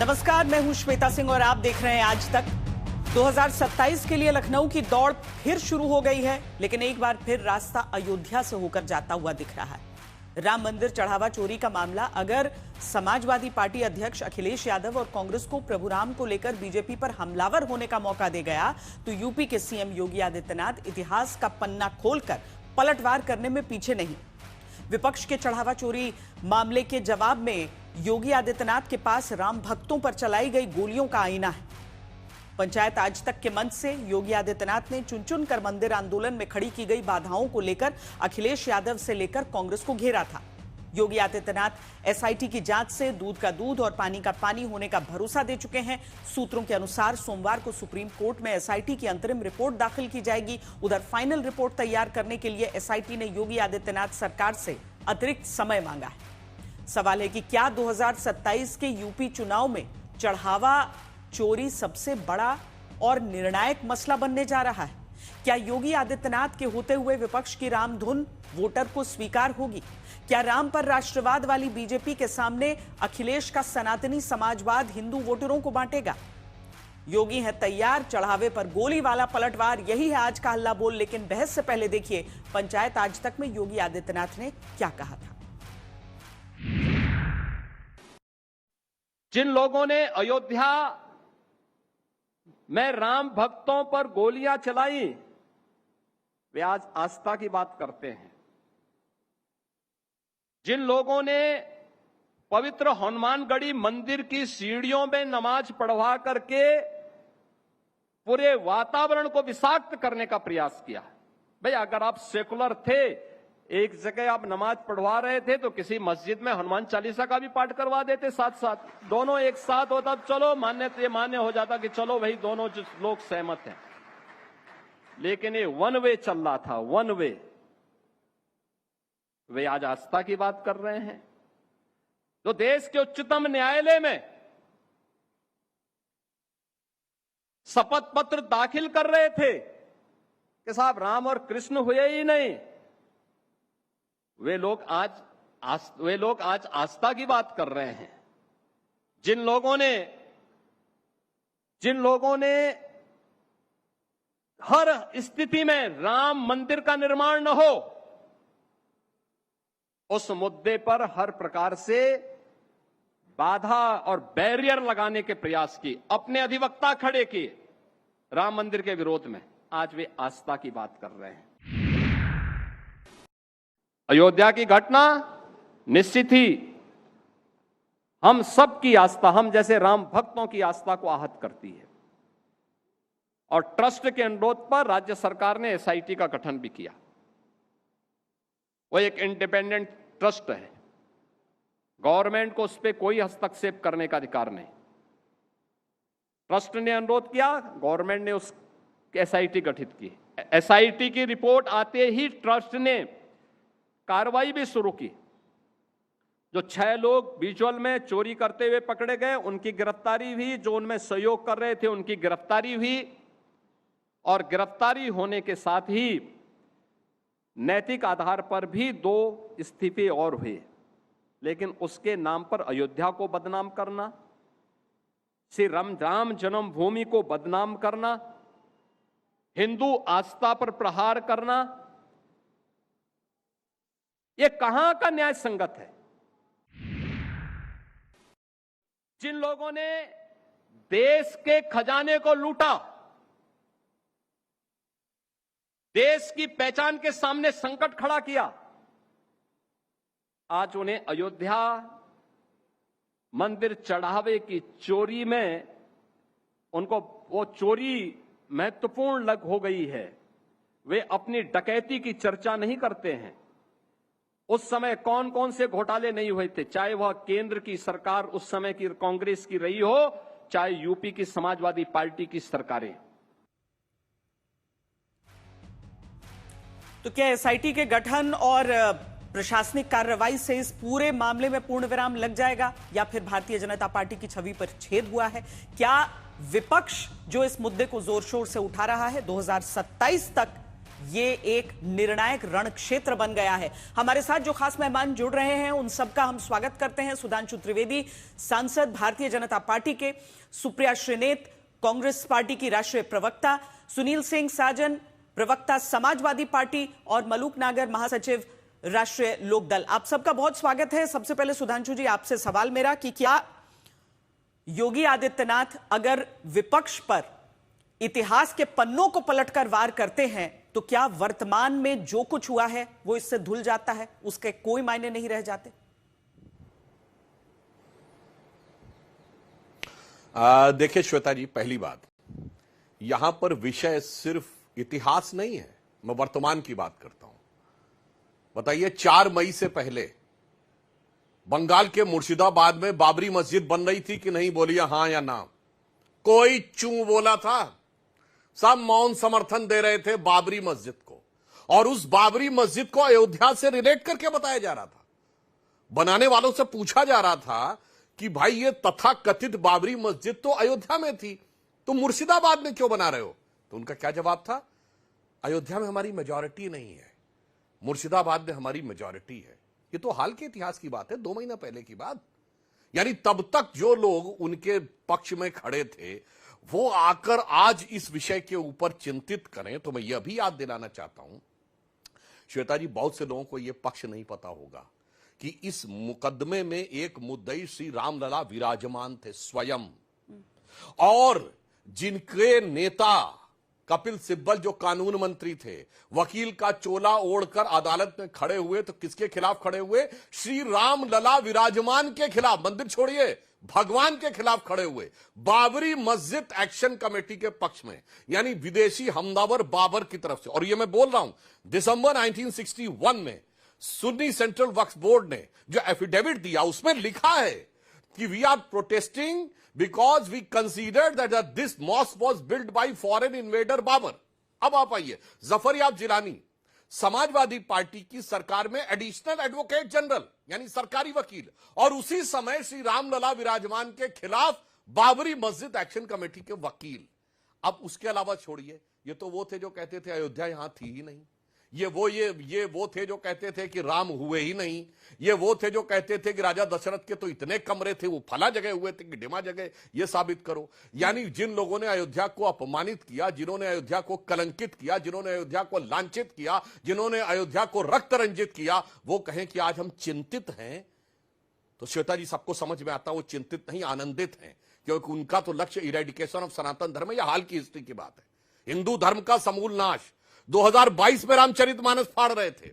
नमस्कार, मैं हूं श्वेता सिंह और आप देख रहे हैं आज तक। 2027 के लिए लखनऊ की दौड़ फिर शुरू हो गई है, लेकिन एक बार फिर रास्ता अयोध्या से होकर जाता हुआ दिख रहा है। राम मंदिर चढ़ावा चोरी का मामला अगर समाजवादी पार्टी अध्यक्ष अखिलेश यादव और कांग्रेस को प्रभुराम को लेकर बीजेपी पर हमलावर होने का मौका दे गया, तो यूपी के सीएम योगी आदित्यनाथ इतिहास का पन्ना खोलकर पलटवार करने में पीछे नहीं। विपक्ष के चढ़ावा चोरी मामले के जवाब में योगी आदित्यनाथ के पास राम भक्तों पर चलाई गई गोलियों का आईना है। पंचायत आज तक के मंच से योगी आदित्यनाथ ने चुन चुन कर मंदिर आंदोलन में खड़ी की गई बाधाओं को लेकर अखिलेश यादव से लेकर कांग्रेस को घेरा था। योगी आदित्यनाथ एसआईटी की जांच से दूध का दूध और पानी का पानी होने का भरोसा दे चुके हैं। सूत्रों के अनुसार सोमवार को सुप्रीम कोर्ट में एसआईटी की अंतरिम रिपोर्ट दाखिल की जाएगी। उधर फाइनल रिपोर्ट तैयार करने के लिए एसआईटी ने योगी आदित्यनाथ सरकार से अतिरिक्त समय मांगा है। सवाल है कि क्या 2027 के यूपी चुनाव में चढ़ावा चोरी सबसे बड़ा और निर्णायक मसला बनने जा रहा है? क्या योगी आदित्यनाथ के होते हुए विपक्ष की रामधुन वोटर को स्वीकार होगी? क्या राम पर राष्ट्रवाद वाली बीजेपी के सामने अखिलेश का सनातनी समाजवाद हिंदू वोटरों को बांटेगा? योगी है तैयार चढ़ावे पर गोली वाला पलटवार, यही है आज का हल्ला बोल। लेकिन बहस से पहले देखिए पंचायत आज तक में योगी आदित्यनाथ ने क्या कहा था। जिन लोगों ने अयोध्या में राम भक्तों पर गोलियां चलाई, वे आज आस्था की बात करते हैं। जिन लोगों ने पवित्र हनुमानगढ़ी मंदिर की सीढ़ियों में नमाज पढ़वा करके पूरे वातावरण को विषाक्त करने का प्रयास किया। भाई, अगर आप सेकुलर थे, एक जगह आप नमाज पढ़वा रहे थे, तो किसी मस्जिद में हनुमान चालीसा का भी पाठ करवा देते साथ साथ, दोनों एक साथ होता, चलो मान्य हो जाता कि चलो भाई दोनों लोग सहमत हैं। लेकिन ये वन वे चल रहा था, वन वे। वे आज आस्था की बात कर रहे हैं। तो देश के उच्चतम न्यायालय में शपथ पत्र दाखिल कर रहे थे कि साहब राम और कृष्ण हुए ही नहीं, वे लोग आज आस्था की बात कर रहे हैं। जिन लोगों ने हर स्थिति में राम मंदिर का निर्माण न हो, उस मुद्दे पर हर प्रकार से बाधा और बैरियर लगाने के प्रयास किए, अपने अधिवक्ता खड़े किए राम मंदिर के विरोध में, आज वे आस्था की बात कर रहे हैं। अयोध्या की घटना निश्चित ही हम सबकी आस्था, हम जैसे राम भक्तों की आस्था को आहत करती है। और ट्रस्ट के अनुरोध पर राज्य सरकार ने एसआईटी का गठन भी किया। वो एक इंडिपेंडेंट ट्रस्ट है, गवर्नमेंट को उस पर कोई हस्तक्षेप करने का अधिकार नहीं। ट्रस्ट ने अनुरोध किया, गवर्नमेंट ने उस एसआईटी गठित की। एसआईटी की रिपोर्ट आते ही ट्रस्ट ने कार्रवाई भी शुरू की। जो 6 लोग विजुअल में चोरी करते हुए पकड़े गए, उनकी गिरफ्तारी हुई। जो उनमें सहयोग कर रहे थे, उनकी गिरफ्तारी हुई। और गिरफ्तारी होने के साथ ही नैतिक आधार पर भी 2 इस्तीफे और हुए। लेकिन उसके नाम पर अयोध्या को बदनाम करना, श्री राम जन्मभूमि को बदनाम करना, हिंदू आस्था पर प्रहार करना, ये कहां का न्याय संगत है? जिन लोगों ने देश के खजाने को लूटा, देश की पहचान के सामने संकट खड़ा किया, आज उन्हें अयोध्या मंदिर चढ़ावे की चोरी में उनको वो चोरी महत्वपूर्ण लग हो गई है। वे अपनी डकैती की चर्चा नहीं करते हैं। उस समय कौन कौन से घोटाले नहीं हुए थे, चाहे वह केंद्र की सरकार उस समय की कांग्रेस की रही हो, चाहे यूपी की समाजवादी पार्टी की सरकारें। तो क्या एसआईटी के गठन और प्रशासनिक कार्रवाई से इस पूरे मामले में पूर्ण विराम लग जाएगा, या फिर भारतीय जनता पार्टी की छवि पर छेद हुआ है? क्या विपक्ष जो इस मुद्दे को जोर शोर से उठा रहा है, 2027 तक ये एक निर्णायक रण क्षेत्र बन गया है। हमारे साथ जो खास मेहमान जुड़ रहे हैं उन सबका हम स्वागत करते हैं। सुधांशु त्रिवेदी, सांसद भारतीय जनता पार्टी के, सुप्रिया श्रीनेत, कांग्रेस पार्टी की राष्ट्रीय प्रवक्ता, सुनील सिंह साजन, प्रवक्ता समाजवादी पार्टी, और मलूक नागर, महासचिव राष्ट्रीय लोकदल। आप सबका बहुत स्वागत है। सबसे पहले सुधांशु जी, आपसे सवाल मेरा कि क्या योगी आदित्यनाथ अगर विपक्ष पर इतिहास के पन्नों को पलटकर वार करते हैं तो क्या वर्तमान में जो कुछ हुआ है वो इससे धुल जाता है, उसके कोई मायने नहीं रह जाते? देखिए श्वेता जी, पहली बात, यहां पर विषय सिर्फ इतिहास नहीं है, मैं वर्तमान की बात करता हूं। बताइए, 4 मई से पहले बंगाल के मुर्शिदाबाद में बाबरी मस्जिद बन रही थी कि नहीं? बोलिए हां या ना। कोई चूं बोला था? सब मौन समर्थन दे रहे थे बाबरी मस्जिद को, और उस बाबरी मस्जिद को अयोध्या से रिलेट करके बताया जा रहा था। बनाने वालों से पूछा जा रहा था कि भाई ये तथाकथित बाबरी मस्जिद तो अयोध्या में थी, तुम मुर्शिदाबाद में क्यों बना रहे हो? तो उनका क्या जवाब था? अयोध्या में हमारी मेजॉरिटी नहीं है, मुर्शिदाबाद में हमारी मेजॉरिटी है। ये तो हाल के इतिहास की बात है, 2 महीना पहले की बात। यानी तब तक जो लोग उनके पक्ष में खड़े थे वो आकर आज इस विषय के ऊपर चिंतित करें, तो मैं यह भी याद दिलाना चाहता हूं श्वेता जी, बहुत से लोगों को यह पक्ष नहीं पता होगा कि इस मुकदमे में एक मुद्दई श्री रामलला विराजमान थे स्वयं, और जिनके नेता कपिल सिब्बल जो कानून मंत्री थे, वकील का चोला ओढ़कर अदालत में खड़े हुए, तो किसके खिलाफ खड़े हुए? श्री रामलला विराजमान के खिलाफ। मंदिर छोड़िए, भगवान के खिलाफ खड़े हुए, बाबरी मस्जिद एक्शन कमेटी के पक्ष में, यानी विदेशी हमलावर बाबर की तरफ से। और ये मैं बोल रहा हूं, दिसंबर 1961 में सुन्नी सेंट्रल वक्फ बोर्ड ने जो एफिडेविट दिया उसमें लिखा है कि we are protesting because we considered that this mosque was built by foreign invader Babur. अब आप आइए, जफर याब जिलानी समाजवादी पार्टी की सरकार में एडिशनल एडवोकेट जनरल यानी सरकारी वकील, और उसी समय श्री रामलला विराजमान के खिलाफ बाबरी मस्जिद एक्शन कमेटी के वकील। अब उसके अलावा छोड़िए, ये तो वो थे जो कहते थे अयोध्या यहां थी ही नहीं, ये वो थे जो कहते थे कि राम हुए ही नहीं, ये वो थे जो कहते थे कि राजा दशरथ के तो इतने कमरे थे, वो फला जगह हुए थे कि डिमा जगह, ये साबित करो। यानी जिन लोगों ने अयोध्या को अपमानित किया, जिन्होंने अयोध्या को कलंकित किया, जिन्होंने अयोध्या को लांछित किया, जिन्होंने अयोध्या को रक्त रंजित किया, वो कहें कि आज हम चिंतित हैं, तो श्वेता जी सबको समझ में आता, वो चिंतित नहीं, आनंदित हैं, क्योंकि उनका तो लक्ष्य इरेडिकेशन ऑफ सनातन धर्म है। यह हाल की हिस्ट्री की बात है। हिंदू धर्म का समूल नाश। 2022 में रामचरितमानस फाड़ रहे थे,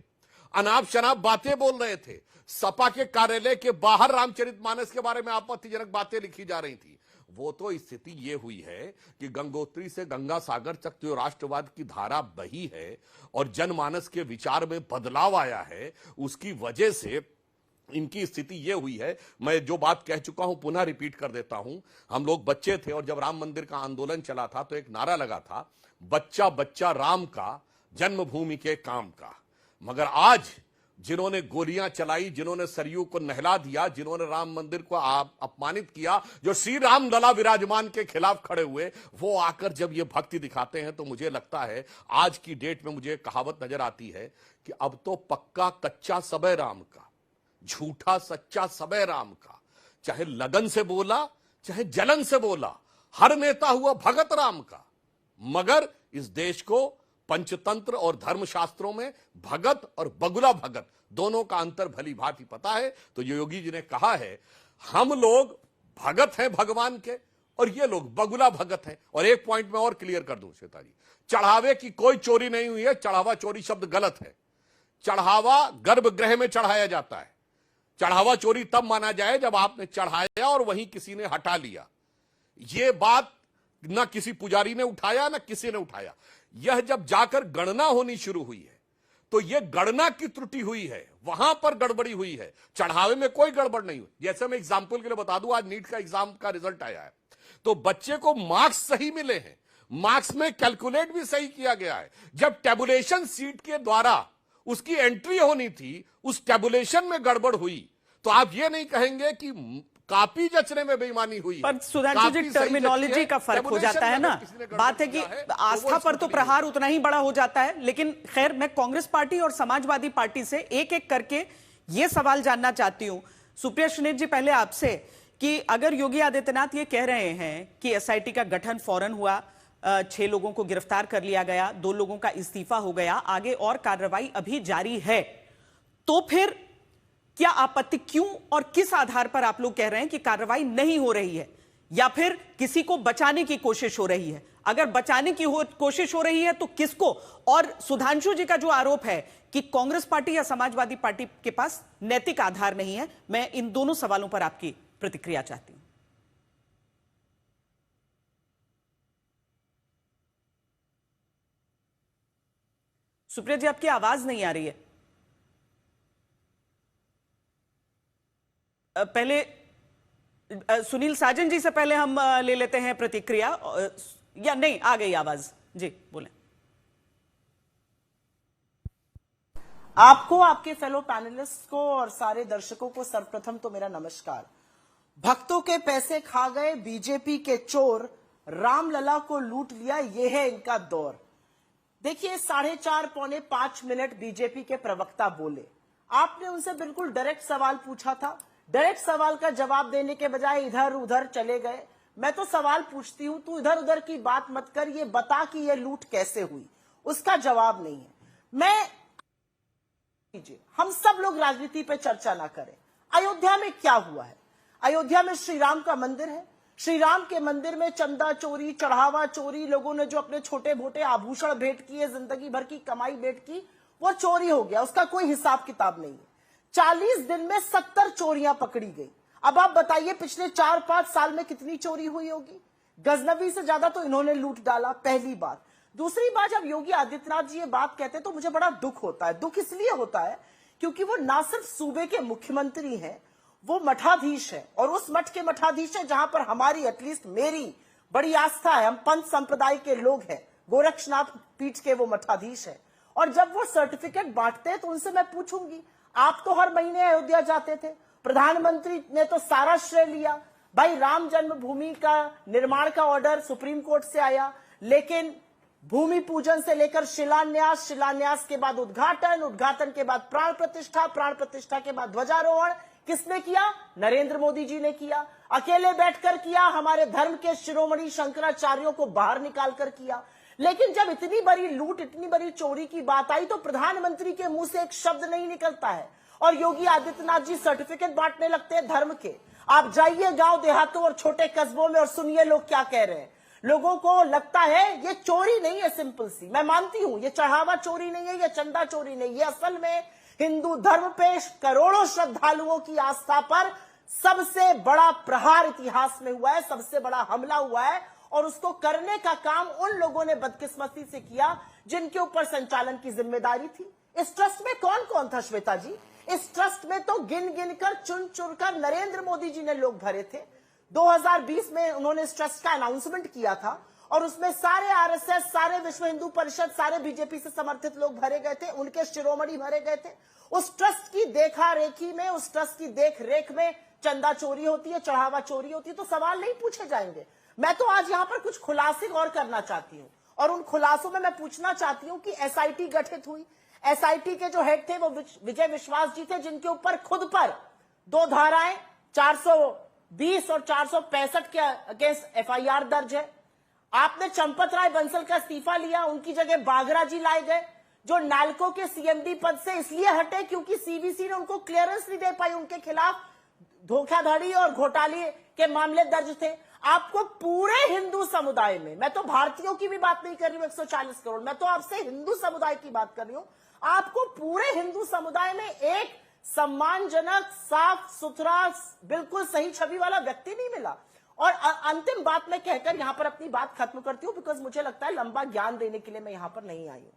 अनाप शनाप बातें बोल रहे थे, सपा के कार्यालय के बाहर रामचरितमानस के बारे में आपत्तिजनक बातें लिखी जा रही थी। वो तो स्थिति ये हुई है कि गंगोत्री से गंगा सागर तक जो राष्ट्रवाद की धारा बही है और जनमानस के विचार में बदलाव आया है, उसकी वजह से इनकी स्थिति यह हुई है। मैं जो बात कह चुका हूं पुनः रिपीट कर देता हूं। हम लोग बच्चे थे और जब राम मंदिर का आंदोलन चला था तो एक नारा लगा था, बच्चा बच्चा राम का, जन्मभूमि के काम का। मगर आज जिन्होंने गोलियां चलाई, जिन्होंने सरयू को नहला दिया, जिन्होंने राम मंदिर को अपमानित किया, जो श्री राम लला विराजमान के खिलाफ खड़े हुए, वो आकर जब ये भक्ति दिखाते हैं तो मुझे लगता है आज की डेट में मुझे कहावत नजर आती है कि अब तो पक्का कच्चा सबे राम का, झूठा सच्चा सबे राम का। चाहे लगन से बोला, चाहे जलन से बोला, हर नेता हुआ भगत राम का। मगर इस देश को पंचतंत्र और धर्मशास्त्रों में भगत और बगुला भगत दोनों का अंतर भली भांति पता है। तो योगी जी ने कहा है, हम लोग भगत हैं भगवान के और ये लोग बगुला भगत हैं। और एक पॉइंट में और क्लियर कर दूं श्वेता जी, चढ़ावे की कोई चोरी नहीं हुई है। चढ़ावा चोरी शब्द गलत है। चढ़ावा गर्भगृह में चढ़ाया जाता है। चढ़ावा चोरी तब माना जाए जब आपने चढ़ाया और वहीं किसी ने हटा लिया। यह बात ना किसी पुजारी ने उठाया ना किसी ने उठाया। यह जब जाकर गणना होनी शुरू हुई है तो यह गणना की त्रुटि हुई है, वहां पर गड़बड़ी हुई है। चढ़ावे में कोई गड़बड़ नहीं हुई। जैसे मैं एग्जाम्पल के लिए बता दूं, आज नीट का एग्जाम का रिजल्ट आया है तो बच्चे को मार्क्स सही मिले हैं, मार्क्स में कैलकुलेट भी सही किया गया है। जब टेबुलेशन सीट के द्वारा उसकी एंट्री होनी थी, उस टेबुलेशन में गड़बड़ हुई तो आप यह नहीं कहेंगे कि कॉपी जचने में बेईमानी हुई है। पर सुधांशु जी, कॉपी सही टर्मिनोलॉजी जची है, का फर्क हो जाता है टेबुलेशन ना। में किसी ने गड़बड़ बात है कि किया है, तो आस्था वो पर तो स्क्रूटनी प्रहार उतना ही बड़ा हो जाता है। लेकिन खैर, मैं कांग्रेस पार्टी और समाजवादी पार्टी से एक एक करके ये सवाल जानना चाहती हूं। सुप्रिया श्रीनेत जी, पहले आपसे कि अगर योगी आदित्यनाथ ये कह रहे हैं कि एसआईटी का गठन फौरन हुआ, 6 लोगों को गिरफ्तार कर लिया गया, 2 लोगों का इस्तीफा हो गया, आगे और कार्रवाई अभी जारी है, तो फिर क्या आपत्ति, क्यों और किस आधार पर आप लोग कह रहे हैं कि कार्रवाई नहीं हो रही है, या फिर किसी को बचाने की कोशिश हो रही है? अगर बचाने की कोशिश हो रही है तो किसको? और सुधांशु जी का जो आरोप है कि कांग्रेस पार्टी या समाजवादी पार्टी के पास नैतिक आधार नहीं है, मैं इन दोनों सवालों पर आपकी प्रतिक्रिया चाहती हूं। सुप्रिया जी, आपकी आवाज नहीं आ रही है। पहले सुनील साजन जी से पहले हम ले लेते हैं प्रतिक्रिया, या नहीं आ गई आवाज? जी बोलें। आपको, आपके फेलो पैनलिस्ट को और सारे दर्शकों को सर्वप्रथम तो मेरा नमस्कार। भक्तों के पैसे खा गए बीजेपी के चोर, रामलला को लूट लिया, ये है इनका दौर। देखिए, 4.5 पौने 5 मिनट बीजेपी के प्रवक्ता बोले। आपने उनसे बिल्कुल डायरेक्ट सवाल पूछा था, डायरेक्ट सवाल का जवाब देने के बजाय इधर उधर चले गए। मैं तो सवाल पूछती हूं, तू इधर उधर की बात मत कर, ये बता कि ये लूट कैसे हुई। उसका जवाब नहीं है। हम सब लोग राजनीति पे चर्चा ना करें। अयोध्या में क्या हुआ है? अयोध्या में श्री राम का मंदिर है। श्री राम के मंदिर में चंदा चोरी, चढ़ावा चोरी, लोगों ने जो अपने छोटे मोटे आभूषण भेंट किए, जिंदगी भर की कमाई भेंट की, वो चोरी हो गया। उसका कोई हिसाब किताब नहीं है। 40 दिन में 70 चोरियां पकड़ी गई। अब आप बताइए, पिछले 4-5 साल में कितनी चोरी हुई होगी? गजनवी से ज्यादा तो इन्होंने लूट डाला, पहली बात। दूसरी बात, जब योगी आदित्यनाथ जी ये बात कहते हैं तो मुझे बड़ा दुख होता है। दुख इसलिए होता है क्योंकि वो ना सिर्फ सूबे के मुख्यमंत्री हैं, वो मठाधीश है, और उस मठ के मठाधीश है जहां पर हमारी, एटलीस्ट मेरी बड़ी आस्था है। हम पंथ संप्रदाय के लोग हैं, गोरक्षनाथ पीठ के वो मठाधीश है। और जब वो सर्टिफिकेट बांटते हैं तो उनसे मैं पूछूंगी, आप तो हर महीने अयोध्या जाते थे, प्रधानमंत्री ने तो सारा श्रेय लिया। भाई, राम जन्मभूमि का निर्माण का ऑर्डर सुप्रीम कोर्ट से आया, लेकिन भूमि पूजन से लेकर शिलान्यास, शिलान्यास के बाद उद्घाटन, उद्घाटन के बाद प्राण प्रतिष्ठा, प्राण प्रतिष्ठा के बाद ध्वजारोहण किसने किया? नरेंद्र मोदी जी ने किया। अकेले बैठकर किया, हमारे धर्म के शिरोमणि शंकराचार्यों को बाहर निकालकर किया। लेकिन जब इतनी बड़ी लूट, इतनी बड़ी चोरी की बात आई तो प्रधानमंत्री के मुंह से एक शब्द नहीं निकलता है, और योगी आदित्यनाथ जी सर्टिफिकेट बांटने लगते हैं धर्म के। आप जाइए गांव देहातों और छोटे कस्बों में और सुनिए लोग क्या कह रहे हैं। लोगों को लगता है ये चोरी नहीं है, सिंपल सी। मैं मानती हूं ये चढ़ावा चोरी नहीं है, ये चंदा चोरी नहीं, ये असल में हिंदू धर्म पे करोड़ों श्रद्धालुओं की आस्था पर सबसे बड़ा प्रहार इतिहास में हुआ है, सबसे बड़ा हमला हुआ है। और उसको करने का काम उन लोगों ने बदकिस्मती से किया जिनके ऊपर संचालन की जिम्मेदारी थी। इस ट्रस्ट में कौन कौन था श्वेता जी? इस ट्रस्ट में तो गिन गिन कर, चुन चुन कर नरेंद्र मोदी जी ने लोग भरे थे। 2020 में उन्होंने इस ट्रस्ट का अनाउंसमेंट किया था, और उसमें सारे आरएसएस, सारे विश्व हिंदू परिषद, सारे बीजेपी से समर्थित लोग भरे गए थे, उनके शिरोमणि भरे गए थे। उस ट्रस्ट की देखा रेखी में, उस ट्रस्ट की देख रेख में चंदा चोरी होती है, चढ़ावा चोरी होती है, तो सवाल नहीं पूछे जाएंगे। मैं तो आज यहां पर कुछ खुलासे और करना चाहती हूं, और उन खुलासों में मैं पूछना चाहती हूं कि एसआईटी गठित हुई। एसआईटी के जो हेड थे वो विजय विश्वास जी थे, जिनके ऊपर खुद पर 2 धाराएं 420 और 465 के अगेंस्ट एफआईआर दर्ज है। आपने चंपत राय बंसल का इस्तीफा लिया, उनकी जगह बागरा जी लाए गए, जो नालको के सीएमडी पद से इसलिए हटे क्योंकि सीवीसी ने उनको क्लियरेंस नहीं दे पाई, उनके खिलाफ धोखाधड़ी और घोटाले के मामले दर्ज थे। आपको पूरे हिंदू समुदाय में, मैं तो भारतीयों की भी बात नहीं कर रही हूं 140 करोड़, मैं तो आपसे हिंदू समुदाय की बात कर रही हूं। आपको पूरे हिंदू समुदाय में एक सम्मानजनक, साफ सुथरा, बिल्कुल सही छवि वाला व्यक्ति नहीं मिला। और अंतिम बात मैं कहकर यहां पर अपनी बात खत्म करती हूं, बिकॉज मुझे लगता है लंबा ज्ञान देने के लिए मैं यहां पर नहीं आई हूं।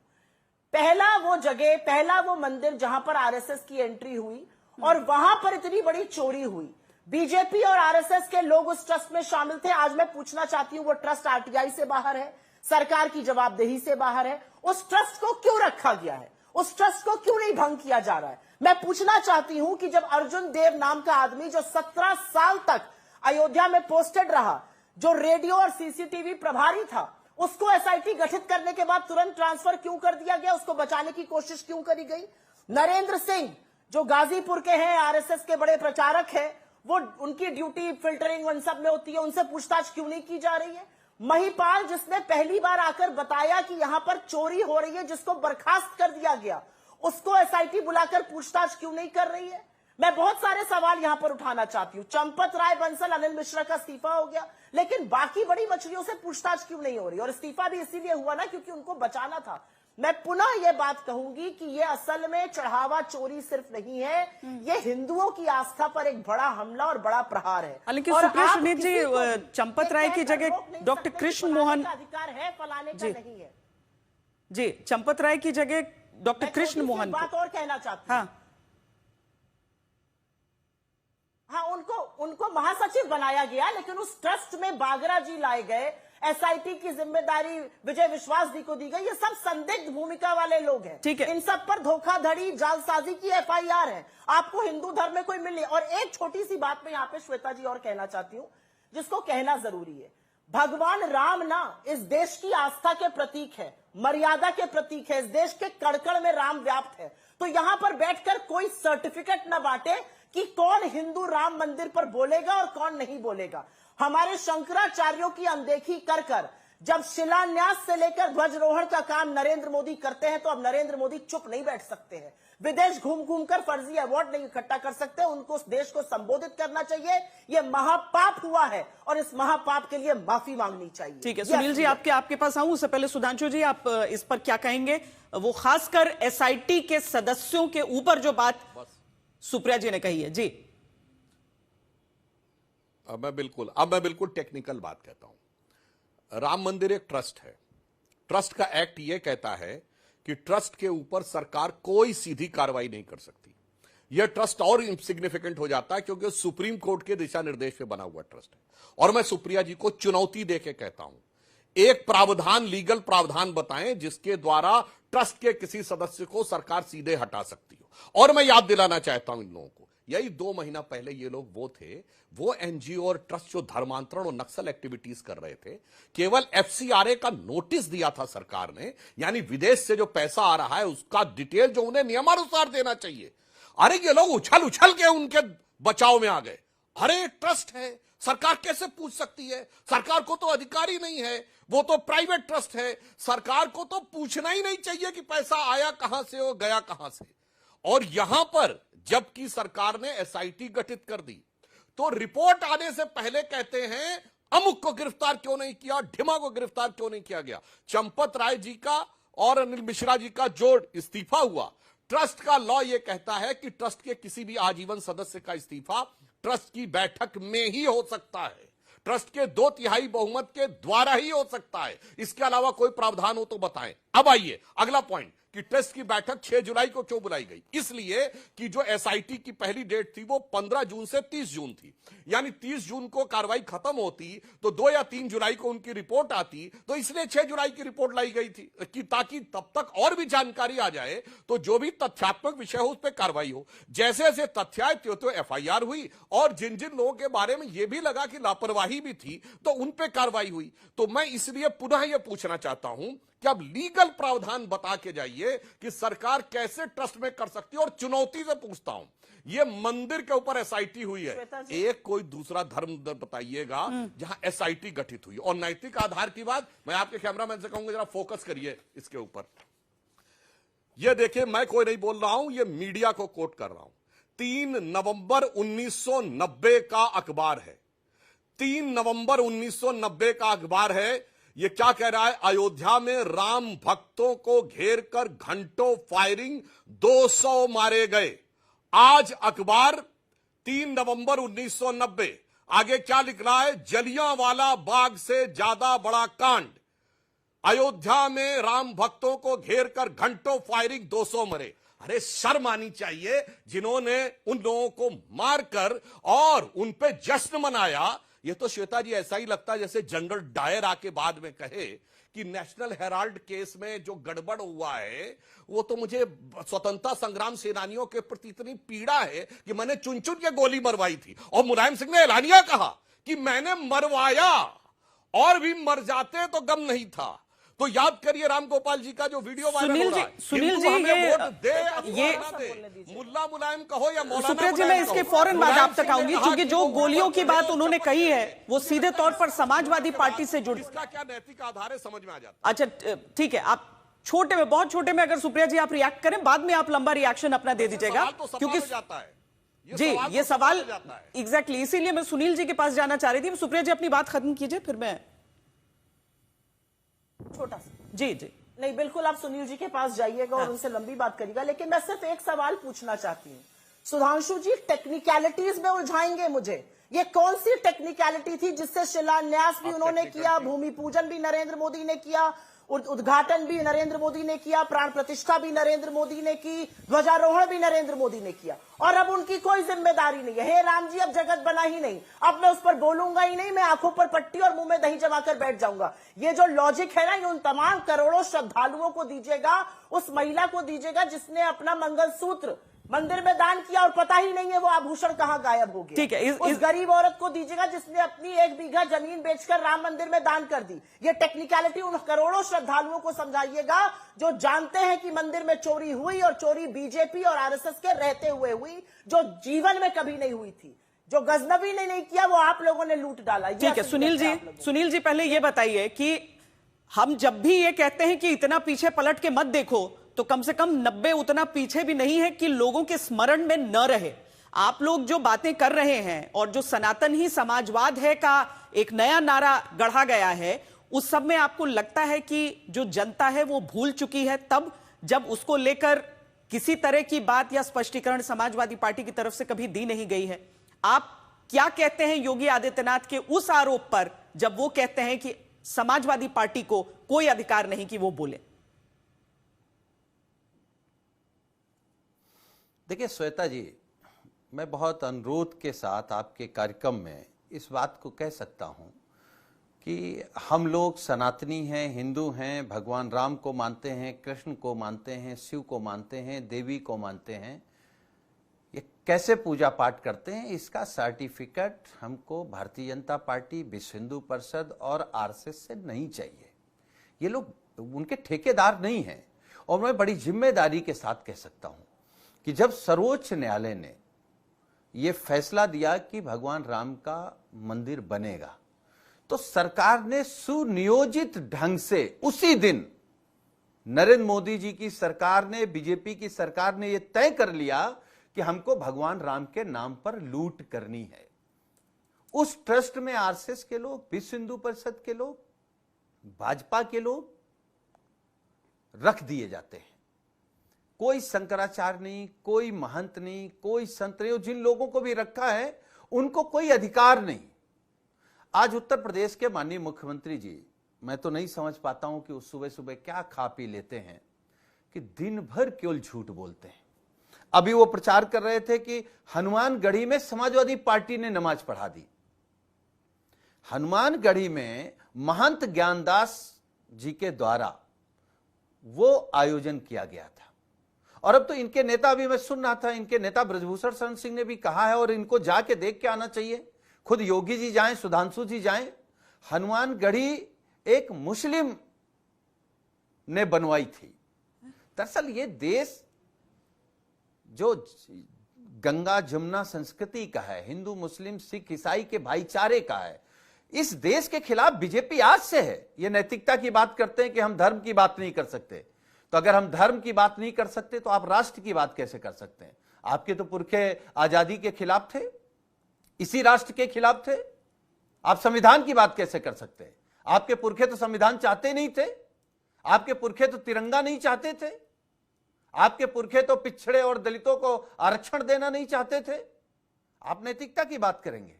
पहला वो जगह, पहला वो मंदिर जहां पर आरएसएस की एंट्री हुई और वहां पर इतनी बड़ी चोरी हुई। बीजेपी और आरएसएस के लोग उस ट्रस्ट में शामिल थे। आज मैं पूछना चाहती हूं, वो ट्रस्ट आरटीआई से बाहर है, सरकार की जवाबदेही से बाहर है। उस ट्रस्ट को क्यों रखा गया है? उस ट्रस्ट को क्यों नहीं भंग किया जा रहा है? मैं पूछना चाहती हूं कि जब अर्जुन देव नाम का आदमी जो 17 साल तक अयोध्या में पोस्टेड रहा, जो रेडियो और सीसीटीवी प्रभारी था, उसको एसआईटी गठित करने के बाद तुरंत ट्रांसफर क्यों कर दिया गया? उसको बचाने की कोशिश क्यों करी गई? नरेंद्र सिंह जो गाजीपुर के हैं, आरएसएस के बड़े प्रचारक हैं, वो उनकी ड्यूटी फिल्टरिंग उन सब में होती है, उनसे पूछताछ क्यों नहीं की जा रही है? महिपाल जिसने पहली बार आकर बताया कि यहां पर चोरी हो रही है, जिसको बर्खास्त कर दिया गया, उसको एसआईटी बुलाकर पूछताछ क्यों नहीं कर रही है? मैं बहुत सारे सवाल यहां पर उठाना चाहती हूं। चंपत राय बंसल, अनिल मिश्रा का इस्तीफा हो गया, लेकिन बाकी बड़ी मछलियों से पूछताछ क्यों नहीं हो रही? और इस्तीफा भी इसीलिए हुआ ना क्योंकि उनको बचाना था। मैं पुनः यह बात कहूंगी कि यह असल में चढ़ावा चोरी सिर्फ नहीं है, यह हिंदुओं की आस्था पर एक बड़ा हमला और बड़ा प्रहार है। हालांकि और सुप्रिया आप सुनील जी, किसी को चंपत राय की जगह रोक नहीं डॉक्टर सकते, कृष्ण फलाने मोहन का अधिकार है, फलाने का नहीं है। जी, चंपत राय की जगह डॉक्टर मैं कृष्ण छोटी सी मोहन बात और कहना चाहती हूं। हाँ, उनको महासचिव बनाया गया, लेकिन उस ट्रस्ट में बागरा जी लाए गए, एसआईटी की जिम्मेदारी विजय विश्वास जी को दी गई। ये सब संदिग्ध भूमिका वाले लोग हैं। ठीक है। इन सब पर धोखाधड़ी, जालसाजी की एफआईआर है। आपको हिंदू धर्म में कोई मिले। और एक छोटी सी बात मैं यहाँ पे श्वेता जी और कहना चाहती हूँ, जिसको कहना जरूरी है। भगवान राम ना इस देश की आस्था के प्रतीक है, मर्यादा के प्रतीक है, इस देश के कड़कड़ में राम व्याप्त है। तो यहां पर बैठकर कोई सर्टिफिकेट न बांटे कि कौन हिंदू राम मंदिर पर बोलेगा और कौन नहीं बोलेगा। हमारे शंकराचार्यों की अनदेखी कर कर जब शिलान्यास से लेकर ध्वजारोहण का काम नरेंद्र मोदी करते हैं, तो अब नरेंद्र मोदी चुप नहीं बैठ सकते हैं। विदेश घूम घूम कर फर्जी अवार्ड नहीं इकट्ठा कर सकते, उनको उस देश को संबोधित करना चाहिए। यह महापाप हुआ है और इस महापाप के लिए माफी मांगनी चाहिए। ठीक है सुनील जी, आपके पास आऊं उससे पहले सुधांशु जी, आप इस पर क्या कहेंगे? वो खासकर एसआईटी के सदस्यों के ऊपर जो बात सुप्रिया जी ने कही है। जी, अब मैं बिल्कुल टेक्निकल बात कहता हूं। राम मंदिर एक ट्रस्ट है। ट्रस्ट का एक्ट यह कहता है कि ट्रस्ट के ऊपर सरकार कोई सीधी कार्रवाई नहीं कर सकती। यह ट्रस्ट और सिग्निफिकेंट हो जाता है क्योंकि सुप्रीम कोर्ट के दिशा निर्देश पे बना हुआ ट्रस्ट है। और मैं सुप्रिया जी को चुनौती देके कहता हूं, एक प्रावधान, लीगल प्रावधान बताएं जिसके द्वारा ट्रस्ट के किसी सदस्य को सरकार सीधे हटा सकती हो। और मैं याद दिलाना चाहता हूं इन लोगों को, यही 2 महीना पहले ये लोग वो एनजीओ और ट्रस्ट जो धर्मांतरण और नक्सल एक्टिविटीज कर रहे थे, केवल एफसीआरए का नोटिस दिया था सरकार ने, यानी विदेश से जो पैसा आ रहा है उसका डिटेल जो उन्हें नियमानुसार देना चाहिए। अरे ये लोग उछल के उनके बचाव में आ गए। अरे ट्रस्ट है, सरकार कैसे पूछ सकती है? सरकार को तो अधिकार ही नहीं है, वो तो प्राइवेट ट्रस्ट है। सरकार को तो पूछना ही नहीं चाहिए कि पैसा आया कहां से और गया कहां से। और यहां पर जबकि सरकार ने एसआईटी गठित कर दी, तो रिपोर्ट आने से पहले कहते हैं अमुक को गिरफ्तार क्यों नहीं किया, ढिमा को गिरफ्तार क्यों नहीं किया गया। चंपत राय जी का और अनिल मिश्रा जी का जो इस्तीफा हुआ, ट्रस्ट का लॉ यह कहता है कि ट्रस्ट के किसी भी आजीवन सदस्य का इस्तीफा ट्रस्ट की बैठक में ही हो सकता है, ट्रस्ट के 2/3 बहुमत के द्वारा ही हो सकता है। इसके अलावा कोई प्रावधान हो तो बताएं। अब आइए अगला पॉइंट कि ट्रस्ट की बैठक 6 जुलाई को क्यों बुलाई गई? इसलिए कि जो एसआईटी की पहली डेट थी वो 15 जून से 30 जून थी, यानी 30 जून को कार्रवाई खत्म होती तो 2 या 3 जुलाई को उनकी रिपोर्ट आती, तो इसलिए 6 जुलाई की रिपोर्ट लाई गई थी कि ताकि तब तक और भी जानकारी आ जाए, तो जो भी तथ्यात्मक विषय हो उस पर कार्रवाई हो। जैसे जैसे तथ्य आए तो एफआईआर हुई, और जिन जिन लोगों के बारे में यह भी लगा कि लापरवाही भी थी तो उन पर कार्रवाई हुई। तो मैं इसलिए पुनः यह पूछना चाहता हूं कि अब लीगल प्रावधान बता के जाइए कि सरकार कैसे ट्रस्ट में कर सकती है। और चुनौती से पूछता हूं, ये मंदिर के ऊपर एसआईटी हुई है, एक कोई दूसरा धर्म बताइएगा जहां एसआईटी गठित हुई। और नैतिक आधार की बात मैं आपके कैमरामैन से कहूंगा, जरा फोकस करिए इसके ऊपर। ये देखिए, मैं कोई नहीं बोल रहा हूं, ये मीडिया को कोट कर रहा हूं। 3 नवंबर 1990 का अखबार है, 3 नवंबर 1990 का अखबार है। ये क्या कह रहा है? अयोध्या में राम भक्तों को घेर कर घंटों फायरिंग, 200 मारे गए। आज अखबार 3 नवंबर 1990, आगे क्या लिख रहा है? जलियांवाला बाग से ज्यादा बड़ा कांड, अयोध्या में राम भक्तों को घेर कर घंटों फायरिंग, 200 मरे। अरे शर्म आनी चाहिए जिन्होंने उन लोगों को मारकर और उन पे जश्न मनाया। ये तो श्वेता जी ऐसा ही लगता है जैसे जनरल डायर आके बाद में कहे कि नेशनल हेराल्ड केस में जो गड़बड़ हुआ है वो तो मुझे स्वतंत्रता संग्राम सेनानियों के प्रति इतनी पीड़ा है कि मैंने चुन चुन के गोली मरवाई थी, और मुलायम सिंह ने एलानिया कहा कि मैंने मरवाया, और भी मर जाते तो गम नहीं था। तो याद करिए रामगोपाल जी का जो वीडियो वायरल हो रहा है, सुनील जी, मुल्ला मुलायम कहो या मौलाना सुप्रिया जी, मैं इसके फौरन बाद आप तक आऊंगी, क्योंकि जो गोलियों की बात उन्होंने कही है वो सीधे तौर पर समाजवादी पार्टी से जुड़ी। इसका क्या नैतिक आधार है समझ में आ जाता है। अच्छा ठीक है, आप छोटे में, बहुत छोटे में अगर सुप्रिया जी आप रिएक्ट करें, बाद में आप लंबा रिएक्शन अपना दे दीजिएगा, क्योंकि जी ये सवाल एग्जैक्टली इसीलिए मैं सुनील जी के पास जाना चाह रही थी। सुप्रिया जी अपनी बात खत्म कीजिए, फिर मैं छोटा सा। जी जी नहीं, बिल्कुल आप सुनील जी के पास जाइएगा और उनसे लंबी बात करिएगा, लेकिन मैं सिर्फ एक सवाल पूछना चाहती हूँ। सुधांशु जी टेक्निकलिटीज में उलझाएंगे मुझे। ये कौन सी टेक्निकलिटी थी जिससे शिलान्यास भी उन्होंने किया, भूमि पूजन भी नरेंद्र मोदी ने किया, उद्घाटन भी नरेंद्र मोदी ने किया, प्राण प्रतिष्ठा भी नरेंद्र मोदी ने की, ध्वजारोहण भी नरेंद्र मोदी ने किया, और अब उनकी कोई जिम्मेदारी नहीं है। हे राम जी, अब जगत बना ही नहीं, अब मैं उस पर बोलूंगा ही नहीं, मैं आंखों पर पट्टी और मुंह में दही जमाकर बैठ जाऊंगा। ये जो लॉजिक है ना, ये उन तमाम करोड़ों श्रद्धालुओं को दीजिएगा, उस महिला को दीजिएगा जिसने अपना मंगलसूत्र मंदिर में दान किया और पता ही नहीं है वो आभूषण कहां गायब हो गया। ठीक है, उस गरीब औरत को दीजिएगा जिसने अपनी 1 बीघा जमीन बेचकर राम मंदिर में दान कर दी। ये टेक्निकलिटी उन करोड़ों श्रद्धालुओं को समझाइएगा जो जानते हैं कि मंदिर में चोरी हुई, और चोरी बीजेपी और आरएसएस के रहते हुए हुई, जो जीवन में कभी नहीं हुई थी। जो गजनबी ने नहीं किया वो आप लोगों ने लूट डाला। ठीक है सुनील जी पहले ये बताइए कि हम जब भी ये कहते हैं कि इतना पीछे पलट के मत देखो, तो कम से कम 90 उतना पीछे भी नहीं है कि लोगों के स्मरण में न रहे। आप लोग जो बातें कर रहे हैं और जो सनातन ही समाजवाद है का एक नया नारा गढ़ा गया है, उस सब में आपको लगता है कि जो जनता है वो भूल चुकी है, तब जब उसको लेकर किसी तरह की बात या स्पष्टीकरण समाजवादी पार्टी की तरफ से कभी दी नहीं गई है। आप क्या कहते हैं योगी आदित्यनाथ के उस आरोप पर, जब वो कहते हैं कि समाजवादी पार्टी को कोई अधिकार नहीं कि वो बोले? देखिए श्वेता जी, मैं बहुत अनुरोध के साथ आपके कार्यक्रम में इस बात को कह सकता हूं कि हम लोग सनातनी हैं, हिंदू हैं, भगवान राम को मानते हैं, कृष्ण को मानते हैं, शिव को मानते हैं, देवी को मानते हैं। ये कैसे पूजा पाठ करते हैं, इसका सर्टिफिकेट हमको भारतीय जनता पार्टी, विश्व हिंदू परिषद और आरएसएस से नहीं चाहिए। ये लोग उनके ठेकेदार नहीं हैं। और मैं बड़ी जिम्मेदारी के साथ कह सकता हूं कि जब सर्वोच्च न्यायालय ने यह फैसला दिया कि भगवान राम का मंदिर बनेगा, तो सरकार ने सुनियोजित ढंग से उसी दिन नरेंद्र मोदी जी की सरकार ने, बीजेपी की सरकार ने यह तय कर लिया कि हमको भगवान राम के नाम पर लूट करनी है। उस ट्रस्ट में आरएसएस के लोग, विश्व हिंदू परिषद के लोग, भाजपा के लोग रख दिए जाते हैं। कोई शंकराचार्य नहीं, कोई महंत नहीं, कोई संत नहीं। जिन लोगों को भी रखा है उनको कोई अधिकार नहीं। आज उत्तर प्रदेश के माननीय मुख्यमंत्री जी, मैं तो नहीं समझ पाता हूं कि उस सुबह सुबह क्या खा पी लेते हैं कि दिन भर केवल झूठ बोलते हैं। अभी वो प्रचार कर रहे थे कि हनुमानगढ़ी में समाजवादी पार्टी ने नमाज पढ़ा दी। हनुमानगढ़ी में महंत ज्ञानदास जी के द्वारा वो आयोजन किया गया था। और अब तो इनके नेता, भी मैं सुन रहा था, इनके नेता ब्रजभूषण शरण सिंह ने भी कहा है, और इनको जाके देख के आना चाहिए। खुद योगी जी जाएं, सुधांशु जी जाएं। हनुमानगढ़ी एक मुस्लिम ने बनवाई थी। दरअसल ये देश जो गंगा जमुना संस्कृति का है, हिंदू मुस्लिम सिख ईसाई के भाईचारे का है, इस देश के खिलाफ बीजेपी आज से है। ये नैतिकता की बात करते हैं कि हम धर्म की बात नहीं कर सकते। तो अगर हम धर्म की बात नहीं कर सकते तो आप राष्ट्र की बात कैसे कर सकते हैं? आपके तो पुरखे आजादी के खिलाफ थे, इसी राष्ट्र के खिलाफ थे। आप संविधान की बात कैसे कर सकते हैं? आपके पुरखे तो संविधान चाहते नहीं थे। आपके पुरखे तो तिरंगा नहीं चाहते थे। आपके पुरखे तो पिछड़े और दलितों को आरक्षण देना नहीं चाहते थे। आप नैतिकता की बात करेंगे,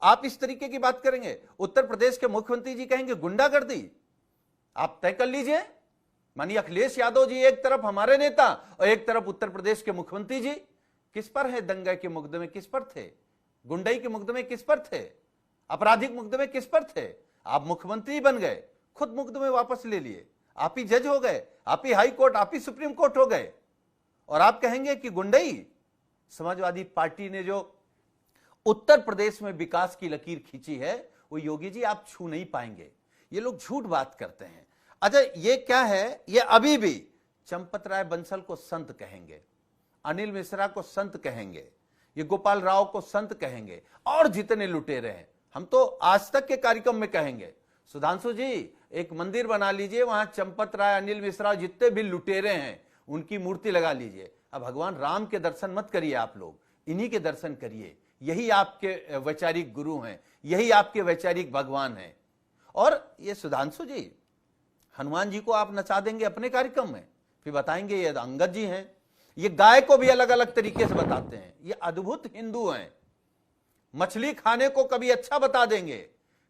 आप इस तरीके की बात करेंगे। उत्तर प्रदेश के मुख्यमंत्री जी कहेंगे गुंडागर्दी। आप तय कर लीजिए, मानिए अखिलेश यादव जी एक तरफ हमारे नेता और एक तरफ उत्तर प्रदेश के मुख्यमंत्री जी, किस पर है दंगे के मुकदमे, किस पर थे? गुंडई के मुकदमे किस पर थे? आपराधिक मुकदमे किस पर थे? आप मुख्यमंत्री बन गए, खुद मुकदमे वापस ले लिए, आप ही जज हो गए, आप ही हाई कोर्ट, आप ही सुप्रीम कोर्ट हो गए, और आप कहेंगे कि गुंडई। समाजवादी पार्टी ने जो उत्तर प्रदेश में विकास की लकीर खींची है वो योगी जी आप छू नहीं पाएंगे। ये लोग झूठ बात करते हैं। अच्छा, ये क्या है, ये अभी भी चंपत राय बंसल को संत कहेंगे, अनिल मिश्रा को संत कहेंगे, ये गोपाल राव को संत कहेंगे, और जितने लुटेरे हैं हम तो आज तक के कार्यक्रम में कहेंगे, सुधांशु जी एक मंदिर बना लीजिए, वहां चंपत राय, अनिल मिश्रा, जितने भी लुटेरे हैं उनकी मूर्ति लगा लीजिए। अब भगवान राम के दर्शन मत करिए, आप लोग इन्हीं के दर्शन करिए, यही आपके वैचारिक गुरु हैं, यही आपके वैचारिक भगवान हैं। और ये सुधांशु जी, हनुमान जी को आप नचा देंगे अपने कार्यक्रम में, फिर बताएंगे ये अंगद जी हैं, ये गाय को भी अलग अलग तरीके से बताते हैं, ये अद्भुत हिंदू हैं। मछली खाने को कभी अच्छा बता देंगे,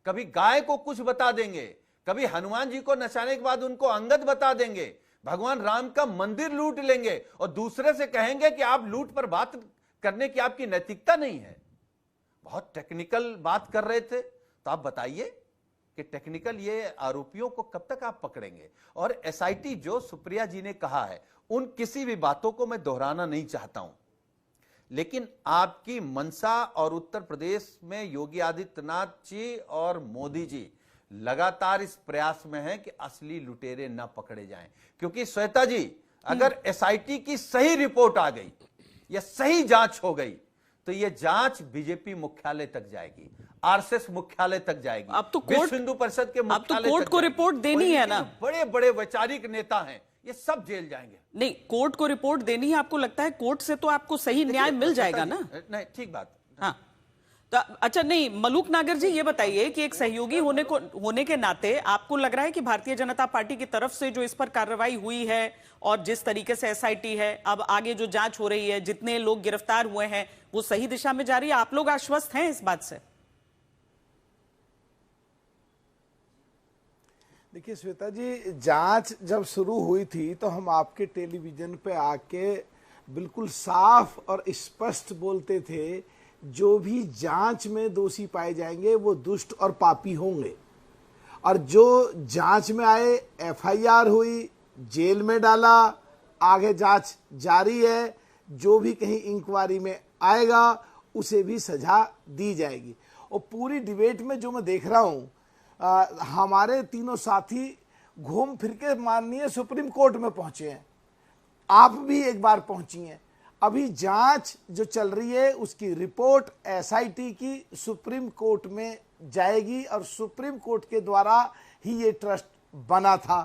कभी गाय को कुछ बता देंगे, कभी हनुमान जी को नचाने के बाद उनको अंगद बता देंगे, भगवान राम का मंदिर लूट लेंगे और दूसरे से कहेंगे कि आप लूट पर बात करने की आपकी नैतिकता नहीं है। बहुत टेक्निकल बात कर रहे थे, तो आप बताइए कि टेक्निकल ये आरोपियों को कब तक आप पकड़ेंगे। और एसआईटी जो सुप्रिया जी ने कहा है, उन किसी भी बातों को मैं दोहराना नहीं चाहता हूं, लेकिन आपकी मंशा और उत्तर प्रदेश में योगी आदित्यनाथ जी और मोदी जी लगातार इस प्रयास में हैं कि असली लुटेरे न पकड़े जाएं। क्योंकि श्वेता जी, अगर एसआईटी की सही रिपोर्ट आ गई या सही जांच हो गई तो यह जांच बीजेपी मुख्यालय तक जाएगी, आरएसएस मुख्यालय तक जाएगी, अब तो विश्व हिंदू परिषद के मुख्यालय तक कोर्ट को रिपोर्ट देनी है ना। बड़े बड़े वैचारिक नेता हैं, ये सब जेल जाएंगे। नहीं, कोर्ट को रिपोर्ट देनी है, आपको लगता है कोर्ट से तो आपको सही न्याय मिल जाएगा ना? नहीं, ठीक बात। हाँ, तो अच्छा, नहीं, मलूक नागर जी ये बताइए कि एक सहयोगी होने के नाते आपको लग रहा है कि भारतीय जनता पार्टी की तरफ से जो इस पर कार्रवाई हुई है और जिस तरीके से एसआईटी है, अब आगे जो जांच हो रही है, जितने लोग गिरफ्तार हुए हैं, वो सही दिशा में जा रही है? आप लोग आश्वस्त हैं इस बात से? देखिए श्वेता जी, जांच जब शुरू हुई थी तो हम आपके टेलीविजन पे आके बिल्कुल साफ और स्पष्ट बोलते थे, जो भी जांच में दोषी पाए जाएंगे वो दुष्ट और पापी होंगे, और जो जांच में आए, एफआईआर हुई, जेल में डाला, आगे जांच जारी है, जो भी कहीं इंक्वायरी में आएगा उसे भी सजा दी जाएगी। और पूरी डिबेट में जो मैं देख रहा हूं, हमारे तीनों साथी घूम फिर के माननीय सुप्रीम कोर्ट में पहुंचे हैं, आप भी एक बार पहुंची हैं। अभी जांच जो चल रही है उसकी रिपोर्ट एसआईटी की सुप्रीम कोर्ट में जाएगी और सुप्रीम कोर्ट के द्वारा ही ये ट्रस्ट बना था।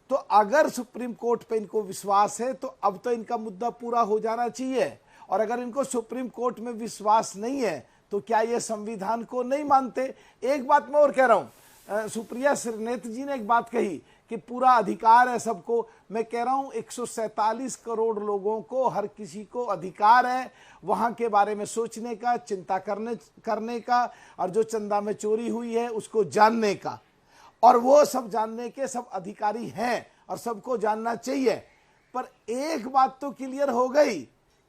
तो अगर सुप्रीम कोर्ट पे इनको विश्वास है तो अब तो इनका मुद्दा पूरा हो जाना चाहिए, और अगर इनको सुप्रीम कोर्ट में विश्वास नहीं है तो क्या ये संविधान को नहीं मानते? एक बात मैं और कह रहा हूं, सुप्रिया श्रीनेत जी ने एक बात कही कि पूरा अधिकार है सबको। मैं कह रहा हूं 147 करोड़ लोगों को, हर किसी को अधिकार है वहां के बारे में सोचने का, चिंता करने का, और जो चंदा में चोरी हुई है उसको जानने का, और वो सब जानने के सब अधिकारी हैं और सबको जानना चाहिए। पर एक बात तो क्लियर हो गई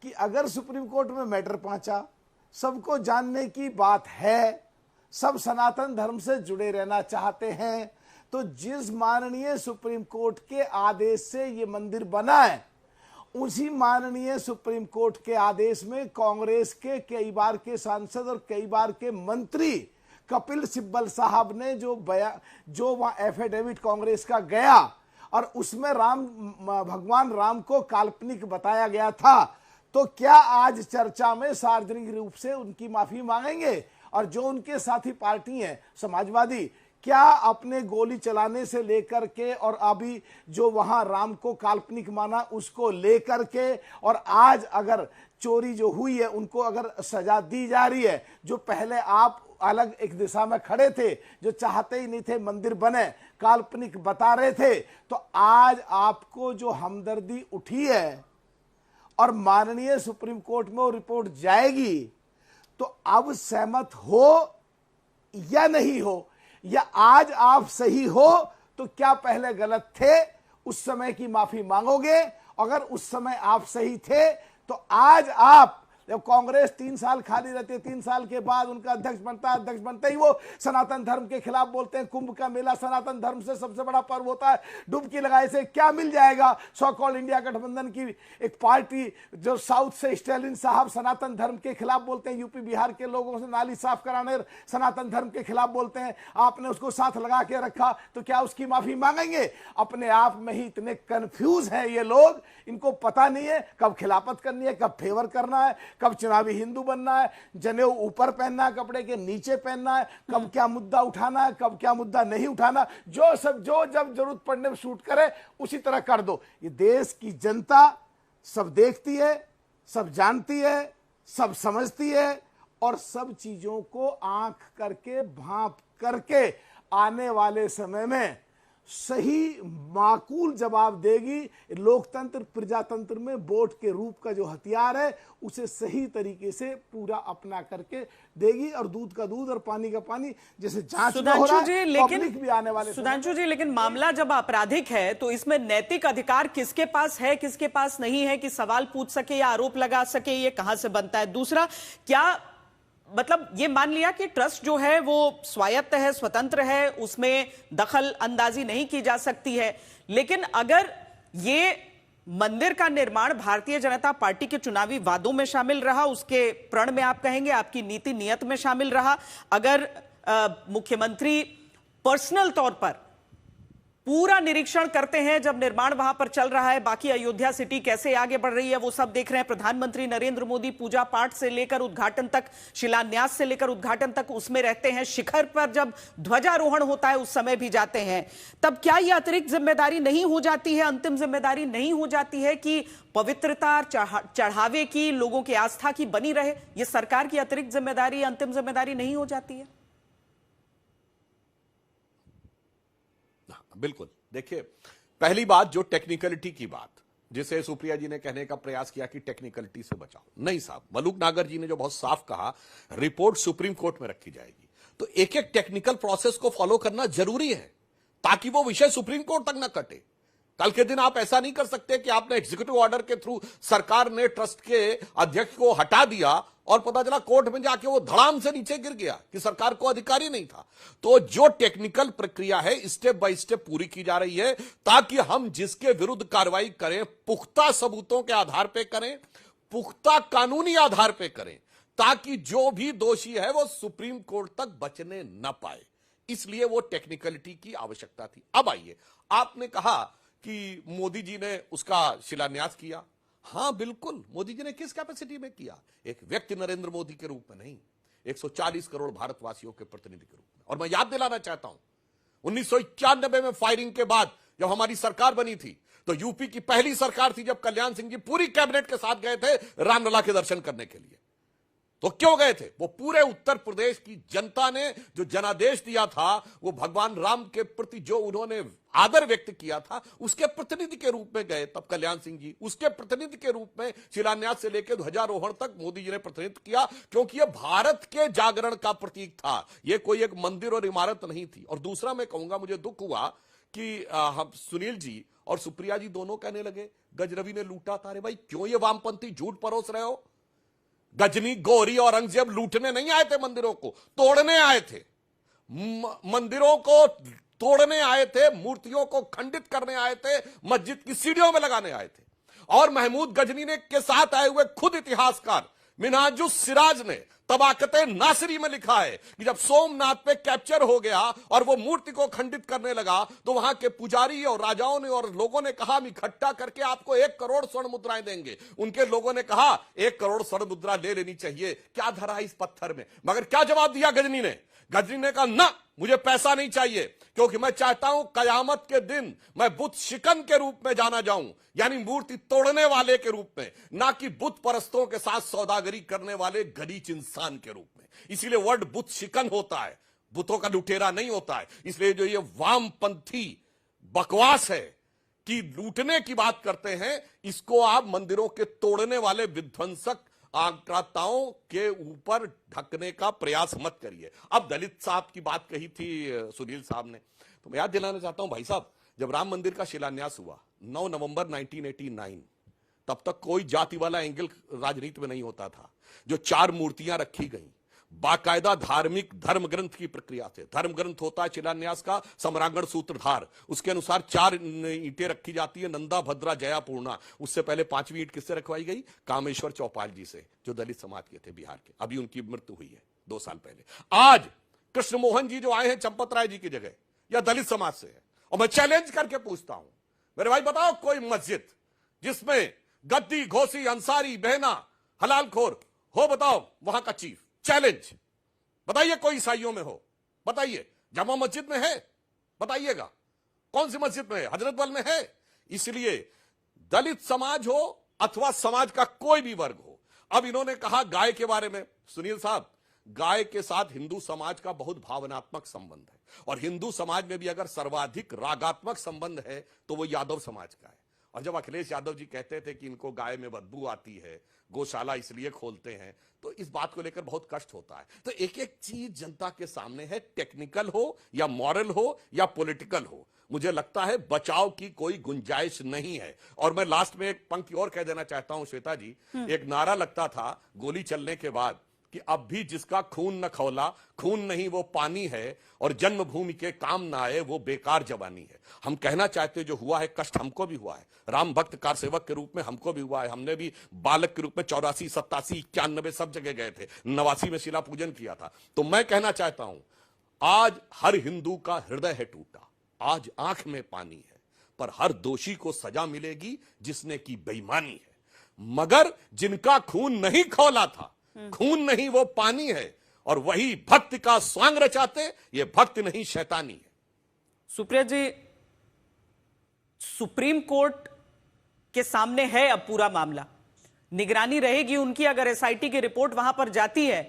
कि अगर सुप्रीम कोर्ट में मैटर पहुंचा, सबको जानने की बात है, सब सनातन धर्म से जुड़े रहना चाहते हैं, तो जिस माननीय सुप्रीम कोर्ट के आदेश से ये मंदिर बना है, उसी माननीय सुप्रीम कोर्ट के आदेश में कांग्रेस के कई बार के सांसद और कई बार के मंत्री कपिल सिब्बल साहब ने जो वहां एफिडेविट कांग्रेस का गया और उसमें भगवान राम को काल्पनिक बताया गया था, तो क्या आज चर्चा में सार्वजनिक रूप से उनकी माफी मांगेंगे? और जो उनके साथी पार्टी हैं समाजवादी, क्या अपने गोली चलाने से लेकर के और अभी जो वहां राम को काल्पनिक माना उसको लेकर के, और आज अगर चोरी जो हुई है उनको अगर सजा दी जा रही है, जो पहले आप अलग एक दिशा में खड़े थे, जो चाहते ही नहीं थे मंदिर बने, काल्पनिक बता रहे थे, तो आज आपको जो हमदर्दी उठी है और माननीय सुप्रीम कोर्ट में वो रिपोर्ट जाएगी, तो अब सहमत हो या नहीं हो, या आज आप सही हो तो क्या पहले गलत थे उस समय की माफी मांगोगे? अगर उस समय आप सही थे तो आज आप जब कांग्रेस 3 साल खाली रहती है, 3 साल के बाद उनका अध्यक्ष बनते ही वो सनातन धर्म के खिलाफ बोलते हैं। कुंभ का मेला सनातन धर्म से सबसे बड़ा पर्व होता है, डुबकी लगाए से क्या मिल जाएगा। सो कॉल्ड इंडिया गठबंधन की एक पार्टी जो साउथ से स्टालिन साहब सनातन धर्म के खिलाफ बोलते हैं, यूपी बिहार के लोगों से नाली साफ कराने सनातन धर्म के खिलाफ बोलते हैं, आपने उसको साथ लगा के रखा, तो क्या उसकी माफी मांगेंगे? अपने आप में ही इतने कंफ्यूज हैं ये लोग, इनको पता नहीं है कब खिलाफत करनी है, कब फेवर करना है, कब चुनावी हिंदू बनना है, जनेऊ ऊपर पहनना है, कपड़े के नीचे पहनना है, कब क्या मुद्दा उठाना है, कब क्या मुद्दा नहीं उठाना, जो जब जरूरत पड़ने में शूट करे उसी तरह कर दो। ये देश की जनता सब देखती है, सब जानती है, सब समझती है और सब चीजों को आंख करके भांप करके आने वाले समय में सही माकूल जवाब देगी। लोकतंत्र प्रजातंत्र में वोट के रूप का जो हथियार है उसे सही तरीके से पूरा अपना करके देगी, और दूध का दूध और पानी का पानी जैसे जांच में हो रहा है, पब्लिक भी आने वाले। सुधांशु जी, लेकिन मामला जब आपराधिक है तो इसमें नैतिक अधिकार किसके पास है, किसके पास नहीं है कि सवाल पूछ सके या आरोप लगा सके, ये कहां से बनता है? दूसरा, क्या मतलब ये मान लिया कि ट्रस्ट जो है वो स्वायत्त है, स्वतंत्र है, उसमें दखल अंदाजी नहीं की जा सकती है, लेकिन अगर ये मंदिर का निर्माण भारतीय जनता पार्टी के चुनावी वादों में शामिल रहा, उसके प्रण में आप कहेंगे आपकी नीति नियत में शामिल रहा, अगर मुख्यमंत्री पर्सनल तौर पर पूरा निरीक्षण करते हैं जब निर्माण वहां पर चल रहा है, बाकी अयोध्या सिटी कैसे आगे बढ़ रही है वो सब देख रहे हैं, प्रधानमंत्री नरेंद्र मोदी पूजा पाठ से लेकर उद्घाटन तक, शिलान्यास से लेकर उद्घाटन तक उसमें रहते हैं, शिखर पर जब ध्वजारोहण होता है उस समय भी जाते हैं, तब क्या यह अतिरिक्त जिम्मेदारी नहीं हो जाती है, अंतिम जिम्मेदारी नहीं हो जाती है कि पवित्रता चढ़ावे की, लोगों की आस्था की बनी रहे? यह सरकार की अतिरिक्त जिम्मेदारी, अंतिम जिम्मेदारी नहीं हो जाती है? बिल्कुल। देखिए, पहली बात जो टेक्निकलिटी की बात, जिसे सुप्रिया जी ने कहने का प्रयास किया कि टेक्निकलिटी से बचाओ, नहीं साहब, मलूक नागर जी ने जो बहुत साफ कहा, रिपोर्ट सुप्रीम कोर्ट में रखी जाएगी, तो एक एक टेक्निकल प्रोसेस को फॉलो करना जरूरी है ताकि वो विषय सुप्रीम कोर्ट तक ना कटे। कल के दिन आप ऐसा नहीं कर सकते कि आपने एग्जीक्यूटिव ऑर्डर के थ्रू सरकार ने ट्रस्ट के अध्यक्ष को हटा दिया और पता चला कोर्ट में जाके वो धड़ाम से नीचे गिर गया कि सरकार को अधिकार ही नहीं था। तो जो टेक्निकल प्रक्रिया है स्टेप बाय स्टेप पूरी की जा रही है ताकि हम जिसके विरुद्ध कार्रवाई करें पुख्ता सबूतों के आधार पर करें, पुख्ता कानूनी आधार पर करें, ताकि जो भी दोषी है वो सुप्रीम कोर्ट तक बचने न पाए। इसलिए वो टेक्निकलिटी की आवश्यकता थी। अब आइए, आपने कहा कि मोदी जी ने उसका शिलान्यास किया। हां बिल्कुल, मोदी जी ने किस कैपेसिटी में किया? एक व्यक्ति नरेंद्र मोदी के रूप में नहीं, 140 करोड़ भारतवासियों के प्रतिनिधि के रूप में। और मैं याद दिलाना चाहता हूं 1991 में फायरिंग के बाद जब हमारी सरकार बनी थी तो यूपी की पहली सरकार थी जब कल्याण सिंह जी पूरी कैबिनेट के साथ गए थे रामलला के दर्शन करने के लिए। तो क्यों गए थे? वो पूरे उत्तर प्रदेश की जनता ने जो जनादेश दिया था, वो भगवान राम के प्रति जो उन्होंने आदर व्यक्त किया था उसके प्रतिनिधि के रूप में गए तब कल्याण सिंह जी, उसके प्रतिनिधि के रूप में शिलान्यास से लेकर ध्वजारोहण तक मोदी जी ने प्रतिनिधित्व किया, क्योंकि यह भारत के जागरण का प्रतीक था, यह कोई एक मंदिर और इमारत नहीं थी। और दूसरा मैं कहूंगा, मुझे दुख हुआ कि हम सुनील जी और सुप्रिया जी दोनों कहने लगे गजनवी ने लूटा था। अरे भाई, क्यों ये वामपंथी झूठ परोस रहे हो? गजनी, गौरी और औरंगजेब लूटने नहीं आए थे, मंदिरों को तोड़ने आए थे, मंदिरों को तोड़ने आए थे, मूर्तियों को खंडित करने आए थे, मस्जिद की सीढ़ियों में लगाने आए थे। और महमूद गजनी ने के साथ आए हुए खुद इतिहासकार मिन्हाजुस सिराज ने तबाकते नासिरी में लिखा है कि जब सोमनाथ पे कैप्चर हो गया और वो मूर्ति को खंडित करने लगा तो वहां के पुजारी और राजाओं ने और लोगों ने कहा हम इकट्ठा करके आपको 1 करोड़ स्वर्ण मुद्राएं देंगे। उनके लोगों ने कहा 1 करोड़ स्वर्ण मुद्रा ले लेनी चाहिए, क्या धरा इस पत्थर में? मगर क्या जवाब दिया गजनी ने? गजनी ने कहा ना, मुझे पैसा नहीं चाहिए, क्योंकि मैं चाहता हूं कयामत के दिन मैं बुत शिकन के रूप में जाना जाऊं, यानी मूर्ति तोड़ने वाले के रूप में, ना कि बुत परस्तों के साथ सौदागरी करने वाले गलीच इंसान के रूप में। इसीलिए वर्ड बुत शिकन होता है, बुतों का लुटेरा नहीं होता है। इसलिए जो ये वामपंथी बकवास है कि लूटने की बात करते हैं, इसको आप मंदिरों के तोड़ने वाले विध्वंसक आक्रांताओं के ऊपर ढकने का प्रयास मत करिए। अब दलित साहब की बात कही थी सुनील साहब ने, तो मैं याद दिलाना चाहता हूं भाई साहब, जब राम मंदिर का शिलान्यास हुआ 9 नवंबर 1989, तब तक कोई जाति वाला एंगल राजनीति में नहीं होता था। जो 4 मूर्तियां रखी गई बाकायदा धार्मिक धर्म ग्रंथ की प्रक्रिया से, धर्म ग्रंथ होता है शिलान्यास का सम्रांगण सूत्रधार, उसके अनुसार 4 ईंटें रखी जाती है, नंदा भद्रा जया पूर्णा। उससे पहले 5वीं ईंट किससे रखवाई गई? कामेश्वर चौपाल जी से, जो दलित समाज के थे बिहार के। अभी उनकी मृत्यु हुई है 2 साल पहले। आज कृष्ण मोहन जी जो आए हैं चंपत राय जी की जगह, या दलित समाज से है। और मैं चैलेंज करके पूछता हूं, मेरे भाई बताओ कोई मस्जिद जिसमें गद्दी, घोसी, अंसारी, बहना, हलालखोर हो, बताओ वहां का चीफ। चैलेंज बताइए, कोई ईसाइयों में हो बताइए, जामा मस्जिद में है बताइएगा, कौन सी मस्जिद में है? हजरत बल में है। इसलिए दलित समाज हो अथवा समाज का कोई भी वर्ग हो, अब इन्होंने कहा गाय के बारे में, सुनील साहब, गाय के साथ हिंदू समाज का बहुत भावनात्मक संबंध है, और हिंदू समाज में भी अगर सर्वाधिक रागात्मक संबंध है तो वो यादव समाज का है। और जब अखिलेश यादव जी कहते थे कि इनको गाय में बदबू आती है, गौशाला इसलिए खोलते हैं, तो इस बात को लेकर बहुत कष्ट होता है। तो एक एक चीज जनता के सामने है, टेक्निकल हो या मॉरल हो या पॉलिटिकल हो, मुझे लगता है बचाव की कोई गुंजाइश नहीं है। और मैं लास्ट में एक पंक्ति और कह देना चाहता हूं श्वेता जी, एक नारा लगता था गोली चलने के बाद कि अब भी जिसका खून न खौला, खून नहीं वो पानी है, और जन्मभूमि के काम ना आए वो बेकार जवानी है। हम कहना चाहते जो हुआ है, कष्ट हमको भी हुआ है, राम भक्त कार सेवक के रूप में हमको भी हुआ है। हमने भी बालक के रूप में 84, 87, 91 सब जगह गए थे, 89 में शिला पूजन किया था। तो मैं कहना चाहता हूं, आज हर हिंदू का हृदय है टूटा, आज आंख में पानी है, पर हर दोषी को सजा मिलेगी जिसने की बेईमानी है। मगर जिनका खून नहीं खौला था, खून नहीं वो पानी है, और वही भक्ति का स्वांग रचाते, ये भक्ति नहीं शैतानी है। सुप्रिया जी, सुप्रीम कोर्ट के सामने है अब पूरा मामला, निगरानी रहेगी उनकी अगर एसआईटी की रिपोर्ट वहां पर जाती है।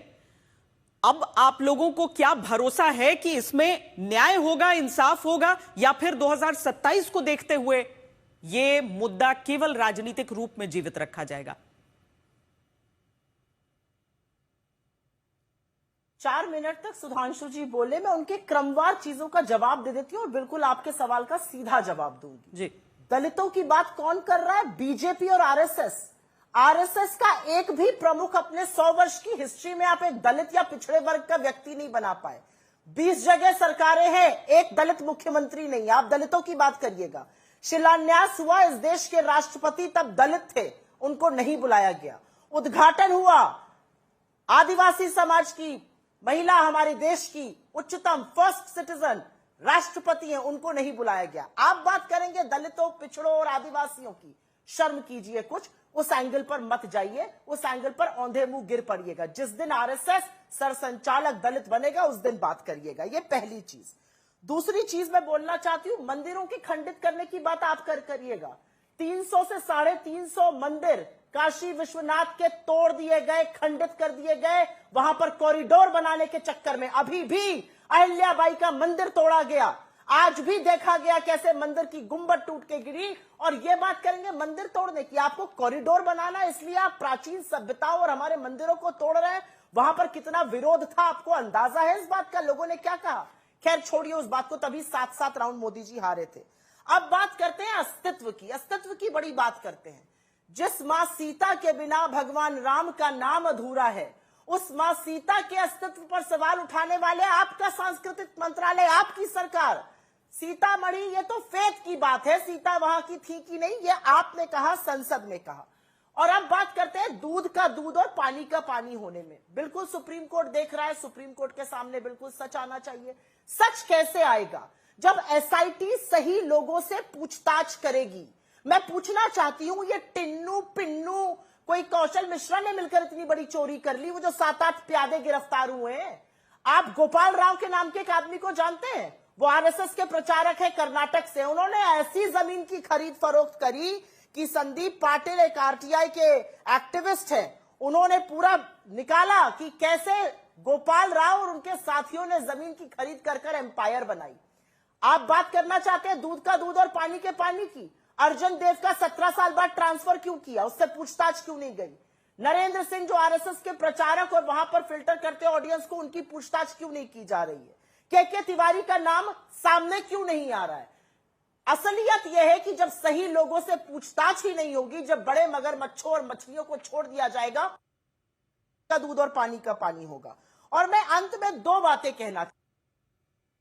अब आप लोगों को क्या भरोसा है कि इसमें न्याय होगा, इंसाफ होगा, या फिर 2027 को देखते हुए यह मुद्दा केवल राजनीतिक रूप में जीवित रखा जाएगा? 4 मिनट तक सुधांशु जी बोले, मैं उनके क्रमवार चीजों का जवाब दे देती हूँ और बिल्कुल आपके सवाल का सीधा जवाब दूंगी जी। दलितों की बात कौन कर रहा है? बीजेपी और आरएसएस। आरएसएस का एक भी प्रमुख अपने 100 वर्ष की हिस्ट्री में आप एक दलित या पिछड़े वर्ग का व्यक्ति नहीं बना पाए। 20 जगह सरकारें हैं, एक दलित मुख्यमंत्री नहीं। आप दलितों की बात करिएगा, शिलान्यास हुआ, इस देश के राष्ट्रपति तब दलित थे, उनको नहीं बुलाया गया। उद्घाटन हुआ, आदिवासी समाज की महिला, हमारे देश की उच्चतम फर्स्ट सिटीजन राष्ट्रपति हैं, उनको नहीं बुलाया गया। आप बात करेंगे दलितों, पिछड़ों और आदिवासियों की, शर्म कीजिए कुछ, उस एंगल पर मत जाइए, उस एंगल पर औंधे मुंह गिर पड़िएगा। जिस दिन आरएसएस सरसंचालक दलित बनेगा उस दिन बात करिएगा। ये पहली चीज। दूसरी चीज मैं बोलना चाहती हूं, मंदिरों की खंडित करने की बात आप करिएगा। 300 से 350 मंदिर काशी विश्वनाथ के तोड़ दिए गए, खंडित कर दिए गए, वहां पर कॉरिडोर बनाने के चक्कर में। अभी भी अहिल्याबाई का मंदिर तोड़ा गया, आज भी देखा गया कैसे मंदिर की गुंबद टूट के गिरी। और ये बात करेंगे मंदिर तोड़ने की, आपको कॉरिडोर बनाना, इसलिए आप प्राचीन सभ्यताओं और हमारे मंदिरों को तोड़ रहे हैं। वहां पर कितना विरोध था, आपको अंदाजा है इस बात का, लोगों ने क्या कहा? खैर छोड़िए उस बात को, तभी 7-7 राउंड मोदी जी हारे थे। अब बात करते हैं अस्तित्व की। अस्तित्व की बड़ी बात करते हैं। जिस मां सीता के बिना भगवान राम का नाम अधूरा है, उस मां सीता के अस्तित्व पर सवाल उठाने वाले आपका सांस्कृतिक मंत्रालय, आपकी सरकार। सीतामढ़ी, ये तो फेथ की बात है, सीता वहां की थी कि नहीं, ये आपने कहा, संसद में कहा। और अब बात करते हैं दूध का दूध और पानी का पानी होने में। बिल्कुल सुप्रीम कोर्ट देख रहा है, सुप्रीम कोर्ट के सामने बिल्कुल सच आना चाहिए। सच कैसे आएगा? जब एसआईटी सही लोगों से पूछताछ करेगी। मैं पूछना चाहती हूं, ये टिन्नू पिन्नू कोई कौशल मिश्रा ने मिलकर इतनी बड़ी चोरी कर ली, वो जो 7-8 प्यादे गिरफ्तार हुए हैं। आप गोपाल राव के नाम के एक आदमी को जानते हैं? वो आरएसएस के प्रचारक है, कर्नाटक से। उन्होंने ऐसी जमीन की खरीद फरोख्त करी कि संदीप पाटिल एक आरटीआई के एक्टिविस्ट हैं, उन्होंने पूरा निकाला कि कैसे गोपाल राव और उनके साथियों ने जमीन की खरीद कर एम्पायर बनाई। आप बात करना चाहते हैं दूध का दूध और पानी के पानी की। अर्जुन देव का 17 साल बाद ट्रांसफर क्यों किया, उससे पूछताछ क्यों नहीं गई? नरेंद्र सिंह जो आरएसएस के प्रचारक और वहां पर फिल्टर करते ऑडियंस को, उनकी पूछताछ क्यों नहीं की जा रही है? के तिवारी का नाम सामने क्यों नहीं आ रहा है? असलियत यह है कि जब सही लोगों से पूछताछ ही नहीं होगी, जब बड़े मगरमच्छों और मछलियों को छोड़ दिया जाएगा, का दूध और पानी का पानी होगा। और मैं अंत में दो बातें कहना,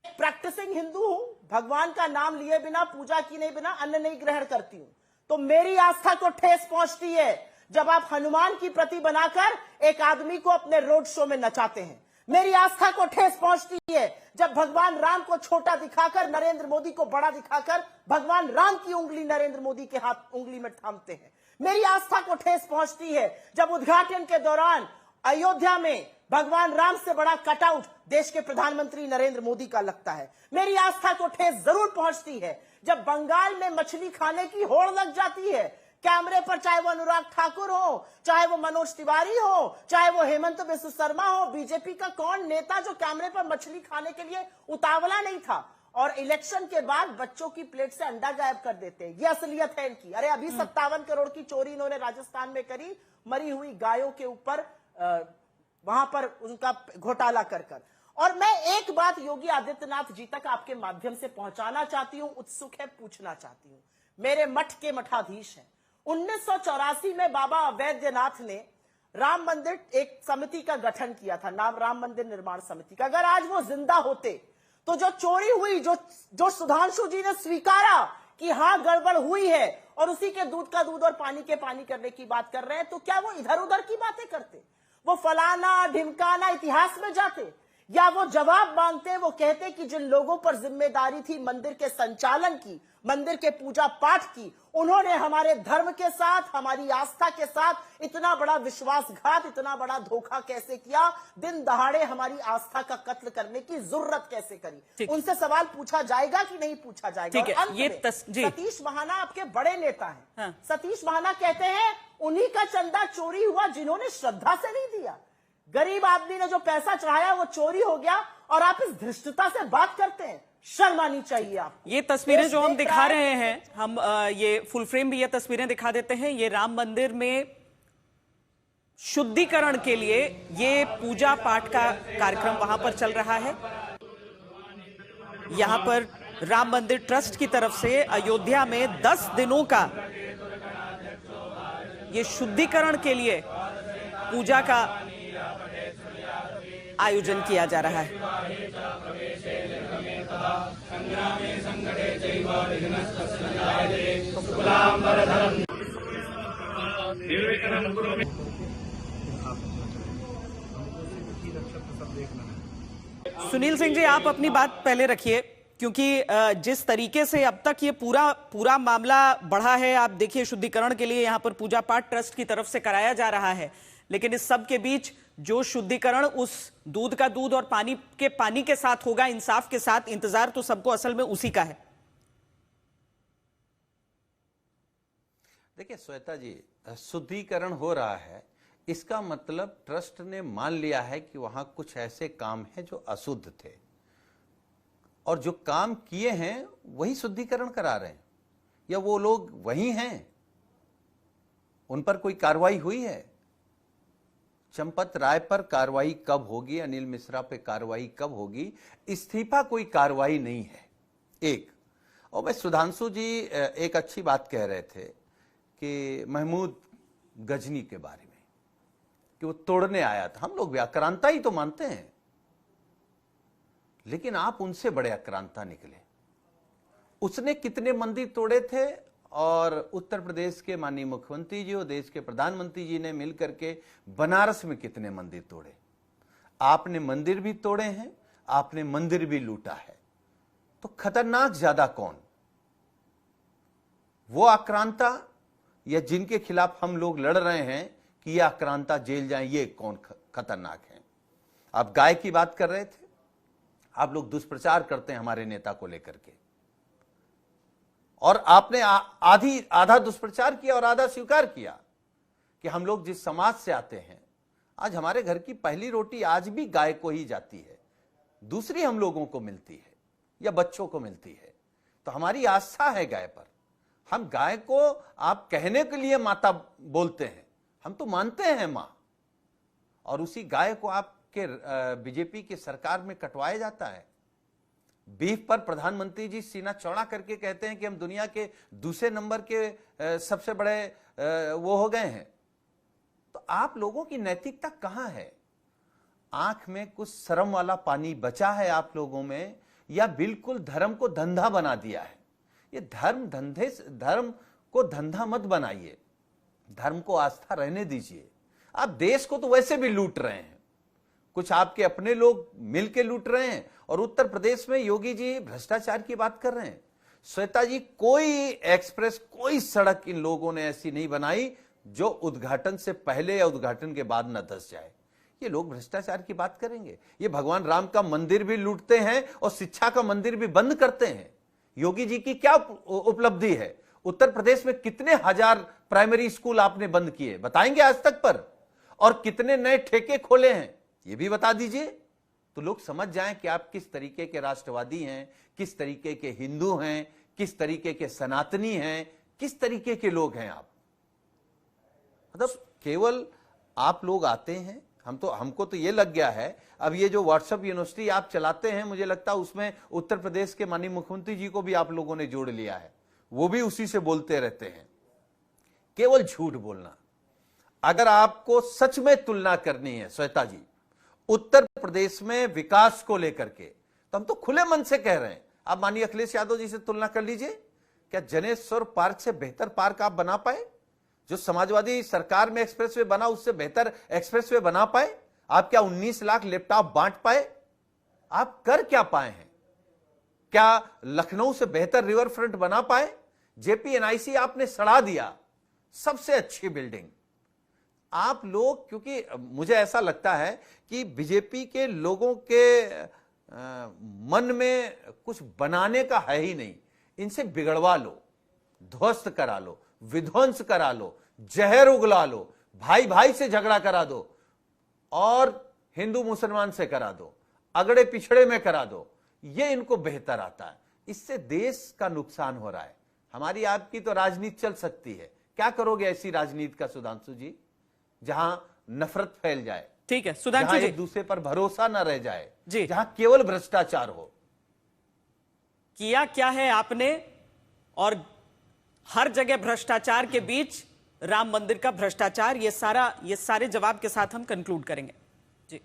प्रैक्टिसिंग हिंदू हूं, भगवान का नाम लिए बिना, पूजा किए बिना अन्न नहीं ग्रहण करती हूं, तो मेरी आस्था को ठेस पहुंचती है जब आप हनुमान की प्रति बनाकर एक आदमी को अपने रोड शो में नचाते हैं। मेरी आस्था को ठेस पहुंचती है जब भगवान राम को छोटा दिखाकर, नरेंद्र मोदी को बड़ा दिखाकर भगवान राम की उंगली नरेंद्र मोदी के हाथ उंगली में थामते हैं। मेरी आस्था को ठेस पहुंचती है जब उद्घाटन के दौरान अयोध्या में भगवान राम से बड़ा कटआउट देश के प्रधानमंत्री नरेंद्र मोदी का लगता है। मेरी आस्था को ठेस जरूर पहुंचती है जब बंगाल में मछली खाने की होड़ लग जाती है, कैमरे पर, चाहे वो अनुराग ठाकुर हो, चाहे वो मनोज तिवारी हो, चाहे वो हेमंत बिस्व शर्मा हो, बीजेपी का कौन नेता जो कैमरे पर मछली खाने के लिए उतावला नहीं था, और इलेक्शन के बाद बच्चों की प्लेट से अंडा गायब कर देते हैं। ये असलियत है इनकी। अरे अभी 57 करोड़ की चोरी इन्होंने राजस्थान में करी, मरी हुई गायों के ऊपर वहां पर उनका घोटाला कर। और मैं एक बात योगी आदित्यनाथ जी तक आपके माध्यम से पहुंचाना चाहती हूं, उत्सुक है, पूछना चाहती हूं। मेरे मठ के मठाधीश हैं, 1984 में बाबा अवैधनाथ ने राम मंदिर एक समिति का गठन किया था, नाम राम मंदिर निर्माण समिति का। अगर आज वो जिंदा होते तो जो चोरी हुई, जो सुधांशु जी ने स्वीकारा कि हां गड़बड़ हुई है और उसी के दूध का दूध और पानी के पानी करने की बात कर रहे हैं, तो क्या वो इधर उधर की बातें करते? वो फलाना ढिमकाना इतिहास में जाते, या वो जवाब मांगते? वो कहते कि जिन लोगों पर जिम्मेदारी थी मंदिर के संचालन की, मंदिर के पूजा पाठ की, उन्होंने हमारे धर्म के साथ, हमारी आस्था के साथ इतना बड़ा विश्वासघात, इतना बड़ा धोखा कैसे किया? दिन दहाड़े हमारी आस्था का कत्ल करने की जरूरत कैसे करी? उनसे सवाल पूछा जाएगा कि नहीं पूछा जाएगा? ठीक है, ये सतीश महाना आपके बड़े नेता हैं। हाँ। सतीश महाना कहते हैं उन्हीं का चंदा चोरी हुआ जिन्होंने श्रद्धा से नहीं दिया। गरीब आदमी ने जो पैसा चढ़ाया वो चोरी हो गया, और आप इस धृष्टता से बात करते हैं। शर्म आनी चाहिए आप। ये तस्वीरें जो हम दिखा रहे हैं, हम ये फुल फ्रेम भी ये तस्वीरें दिखा देते हैं। ये राम मंदिर में शुद्धिकरण के लिए ये पूजा पाठ का कार्यक्रम वहां पर चल रहा है। यहां पर राम मंदिर ट्रस्ट की तरफ से अयोध्या में 10 दिनों का ये शुद्धिकरण के लिए पूजा का आयोजन किया जा रहा है। सुनील सिंह जी, आप अपनी बात पहले रखिए, क्योंकि जिस तरीके से अब तक ये पूरा मामला बढ़ा है, आप देखिए शुद्धिकरण के लिए यहाँ पर पूजा पाठ ट्रस्ट की तरफ से कराया जा रहा है, लेकिन इस सब के बीच जो शुद्धिकरण उस दूध का दूध और पानी के साथ होगा, इंसाफ के साथ, इंतजार तो सबको असल में उसी का है। देखिए श्वेता जी, शुद्धिकरण हो रहा है, इसका मतलब ट्रस्ट ने मान लिया है कि वहां कुछ ऐसे काम हैं जो अशुद्ध थे, और जो काम किए हैं वही शुद्धिकरण करा रहे हैं, या वो लोग वही हैं, उन पर कोई कार्रवाई हुई है? चंपत राय पर कार्रवाई कब होगी, अनिल मिश्रा पे कार्रवाई कब होगी? इस्तीफा कोई कार्रवाई नहीं है। एक और मैं, सुधांशु जी एक अच्छी बात कह रहे थे कि महमूद गजनी के बारे में, कि वो तोड़ने आया था। हम लोग भी आक्रांता ही तो मानते हैं, लेकिन आप उनसे बड़े आक्रांता निकले। उसने कितने मंदिर तोड़े थे, और उत्तर प्रदेश के माननीय मुख्यमंत्री जी और देश के प्रधानमंत्री जी ने मिलकर के बनारस में कितने मंदिर तोड़े। आपने मंदिर भी तोड़े हैं, आपने मंदिर भी लूटा है, तो खतरनाक ज्यादा कौन? वो आक्रांता, या जिनके खिलाफ हम लोग लड़ रहे हैं कि ये आक्रांता जेल जाएं, ये कौन खतरनाक है? आप गाय की बात कर रहे थे, आप लोग दुष्प्रचार करते हैं हमारे नेता को लेकर के, और आपने आधा दुष्प्रचार किया और आधा स्वीकार किया कि हम लोग जिस समाज से आते हैं, आज हमारे घर की पहली रोटी आज भी गाय को ही जाती है, दूसरी हम लोगों को मिलती है या बच्चों को मिलती है। तो हमारी आस्था है गाय पर। हम गाय को आप कहने के लिए माता बोलते हैं, हम तो मानते हैं मां, और उसी गाय को आपके बीजेपी की सरकार में कटवाया जाता है। बीफ पर प्रधानमंत्री जी सीना चौड़ा करके कहते हैं कि हम दुनिया के दूसरे नंबर के सबसे बड़े वो हो गए हैं। तो आप लोगों की नैतिकता कहां है? आंख में कुछ शर्म वाला पानी बचा है आप लोगों में, या बिल्कुल धर्म को धंधा बना दिया है? ये धर्म को धंधा मत बनाइए, धर्म को आस्था रहने दीजिए। आप देश को तो वैसे भी लूट रहे हैं, कुछ आपके अपने लोग मिलके लूट रहे हैं, और उत्तर प्रदेश में योगी जी भ्रष्टाचार की बात कर रहे हैं। श्वेता जी, कोई एक्सप्रेस, कोई सड़क इन लोगों ने ऐसी नहीं बनाई जो उद्घाटन से पहले या उद्घाटन के बाद न धंस जाए। ये लोग भ्रष्टाचार की बात करेंगे। ये भगवान राम का मंदिर भी लूटते हैं और शिक्षा का मंदिर भी बंद करते हैं। योगी जी की क्या उपलब्धि है? उत्तर प्रदेश में कितने हजार प्राइमरी स्कूल आपने बंद किए, बताएंगे आज तक पर? और कितने नए ठेके खोले हैं, ये भी बता दीजिए, तो लोग समझ जाएं कि आप किस तरीके के राष्ट्रवादी हैं, किस तरीके के हिंदू हैं, किस तरीके के सनातनी हैं, किस तरीके के लोग हैं आप। मतलब केवल आप लोग आते हैं, हमको तो ये लग गया है, अब ये जो व्हाट्सएप यूनिवर्सिटी आप चलाते हैं, मुझे लगता है उसमें उत्तर प्रदेश के माननीय मुख्यमंत्री जी को भी आप लोगों ने जोड़ लिया है, वो भी उसी से बोलते रहते हैं। केवल झूठ बोलना। अगर आपको सच में तुलना करनी है श्वेता जी उत्तर प्रदेश में विकास को लेकर के, तो हम तो खुले मन से कह रहे हैं, आप माननीय अखिलेश यादव जी से तुलना कर लीजिए। क्या जनेश्वर पार्क से बेहतर पार्क आप बना पाए? जो समाजवादी सरकार में एक्सप्रेसवे बना उससे बेहतर एक्सप्रेसवे बना पाए? आप क्या 19 लाख लैपटॉप बांट पाए? आप कर क्या पाए हैं? क्या लखनऊ से बेहतर रिवर फ्रंट बना पाए? जेपीएनआईसी आपने सड़ा दिया, सबसे अच्छी बिल्डिंग। आप लोग, क्योंकि मुझे ऐसा लगता है कि बीजेपी के लोगों के मन में कुछ बनाने का है ही नहीं। इनसे बिगड़वा लो, ध्वस्त करा लो, विध्वंस करा लो, जहर उगला लो, भाई भाई से झगड़ा करा दो, और हिंदू मुसलमान से करा दो, अगड़े पिछड़े में करा दो। ये इनको बेहतर आता है। इससे देश का नुकसान हो रहा है। हमारी आपकी तो राजनीति चल सकती है, क्या करोगे ऐसी राजनीति का सुधांशु जी, जहां नफरत फैल जाए? ठीक है सुधांशु जी, एक दूसरे पर भरोसा न रह जाए जी, जहां केवल भ्रष्टाचार हो। किया क्या है आपने, और हर जगह भ्रष्टाचार के बीच राम मंदिर का भ्रष्टाचार, ये सारे जवाब के साथ हम कंक्लूड करेंगे जी।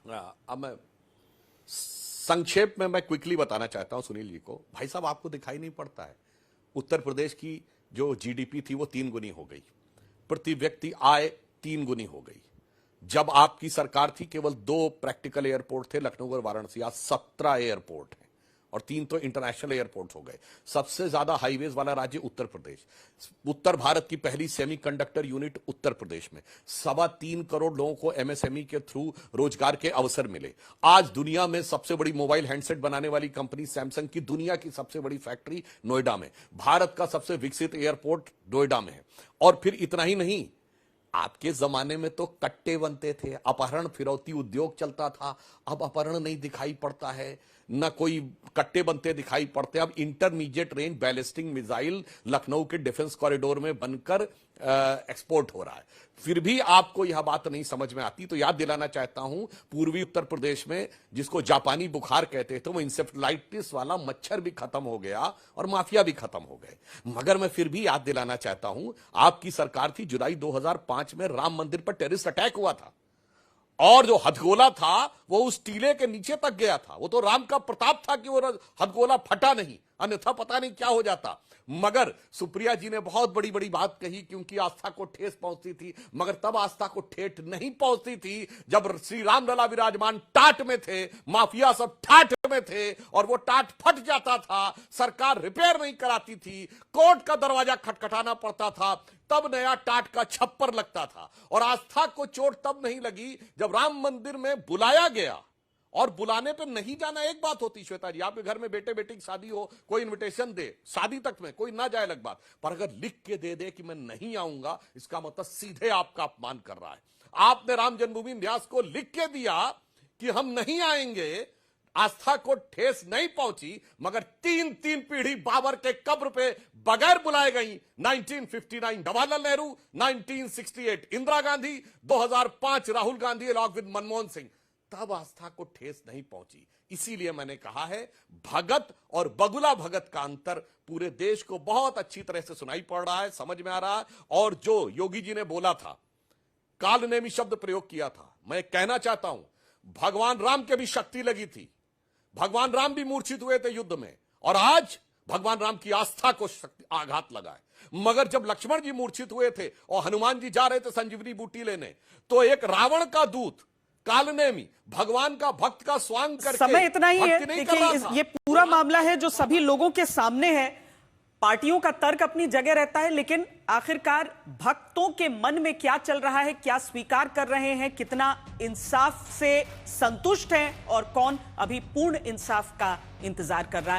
अब मैं संक्षेप में मैं क्विकली बताना चाहता हूं सुनील जी को। भाई साहब, आपको दिखाई नहीं पड़ता है, उत्तर प्रदेश की जो जीडीपी थी वो 3 गुनी हो गई, प्रति व्यक्ति आय 3 गुनी हो गई। जब आपकी सरकार थी केवल 2 प्रैक्टिकल एयरपोर्ट थे, लखनऊ और वाराणसी। आज 17 एयरपोर्ट हैं और 3 तो इंटरनेशनल एयरपोर्ट हो गए। सबसे ज्यादा हाईवेज वाला राज्य उत्तर प्रदेश। उत्तर भारत की पहली सेमीकंडक्टर यूनिट उत्तर प्रदेश में। 3.25 करोड़ लोगों को एमएसएमई के थ्रू रोजगार के अवसर मिले। आज दुनिया में सबसे बड़ी मोबाइल हैंडसेट बनाने वाली कंपनी सैमसंग की दुनिया की सबसे बड़ी फैक्ट्री नोएडा में। भारत का सबसे विकसित एयरपोर्ट नोएडा में है। और फिर इतना ही नहीं, आपके जमाने में तो कट्टे बनते थे, अपहरण फिरौती उद्योग चलता था। अब अपहरण नहीं दिखाई पड़ता है, न कोई कट्टे बनते दिखाई पड़ते। अब intermediate range ballistic missile Lucknow के डिफेंस कॉरिडोर में बनकर एक्सपोर्ट हो रहा है। फिर भी आपको यह बात नहीं समझ में आती। तो याद दिलाना चाहता हूं, पूर्वी उत्तर प्रदेश में जिसको जापानी बुखार कहते थे, वो इंसेफ्लाइटिस वाला मच्छर भी खत्म हो गया और माफिया भी खत्म हो गए। मगर मैं फिर भी याद दिलाना चाहता हूं, आपकी सरकार थी, जुलाई 2005 में राम मंदिर पर टेररिस्ट अटैक हुआ था, और जो हथगोला था वो उस टीले के नीचे तक गया था। वो तो राम का प्रताप था कि वो हथगोला फटा नहीं, अन्यथा पता नहीं क्या हो जाता। मगर सुप्रिया जी ने बहुत बड़ी बड़ी बात कही कि उनकी आस्था को ठेस पहुंचती थी, मगर तब आस्था को ठेठ नहीं पहुंचती थी जब श्री राम लला विराजमान टाट में थे, माफिया सब ठाठ में थे, और वो टाट फट जाता था, सरकार रिपेयर नहीं कराती थी, कोर्ट का दरवाजा खटखटाना पड़ता था, तब नया टाट का छप्पर लगता था। और आस्था को चोट तब नहीं लगी जब राम मंदिर में बुलाया गया, और बुलाने पे नहीं जाना एक बात होती श्वेता जी, आपके घर में बेटे बेटी की शादी हो, कोई इनविटेशन दे, शादी तक में कोई ना जाए अलग बात, पर अगर लिख के दे दे कि मैं नहीं आऊंगा, इसका मतलब सीधे आपका अपमान कर रहा है। आपने राम जन्मभूमि न्यास को लिख के दिया कि हम नहीं आएंगे, आस्था को ठेस नहीं पहुंची, मगर 3 पीढ़ी बाबर के कब्र पे बगैर बुलाए गई। 1959 जवाहरलाल नेहरू, 1968 इंदिरा गांधी, 2005 राहुल गांधी अलॉन्ग विद मनमोहन सिंह। तब आस्था को ठेस नहीं पहुंची। इसीलिए मैंने कहा है, भगत और बगुला भगत का अंतर पूरे देश को बहुत अच्छी तरह से सुनाई पड़ रहा है, समझ में आ रहा है। और जो योगी जी ने बोला था, कालनेमी शब्द प्रयोग किया था, मैं कहना चाहता हूं, भगवान राम के भी शक्ति लगी थी, भगवान राम भी मूर्छित हुए थे युद्ध में, और आज भगवान राम की आस्था को आघात लगा है। मगर जब लक्ष्मण जी मूर्छित हुए थे और हनुमान जी जा रहे थे संजीवनी बूटी लेने, तो एक रावण का दूत कालनेमी भगवान का भक्त का स्वांग करके समय इतना ही है। भक्ति नहीं कर देखिए, रहा था। ये पूरा मामला है जो सभी लोगों के सामने है। पार्टियों का तर्क अपनी जगह रहता है, लेकिन आखिरकार भक्तों के मन में क्या चल रहा है, क्या स्वीकार कर रहे हैं, कितना इंसाफ से संतुष्ट हैं और कौन अभी पूर्ण इंसाफ का इंतजार कर रहा है।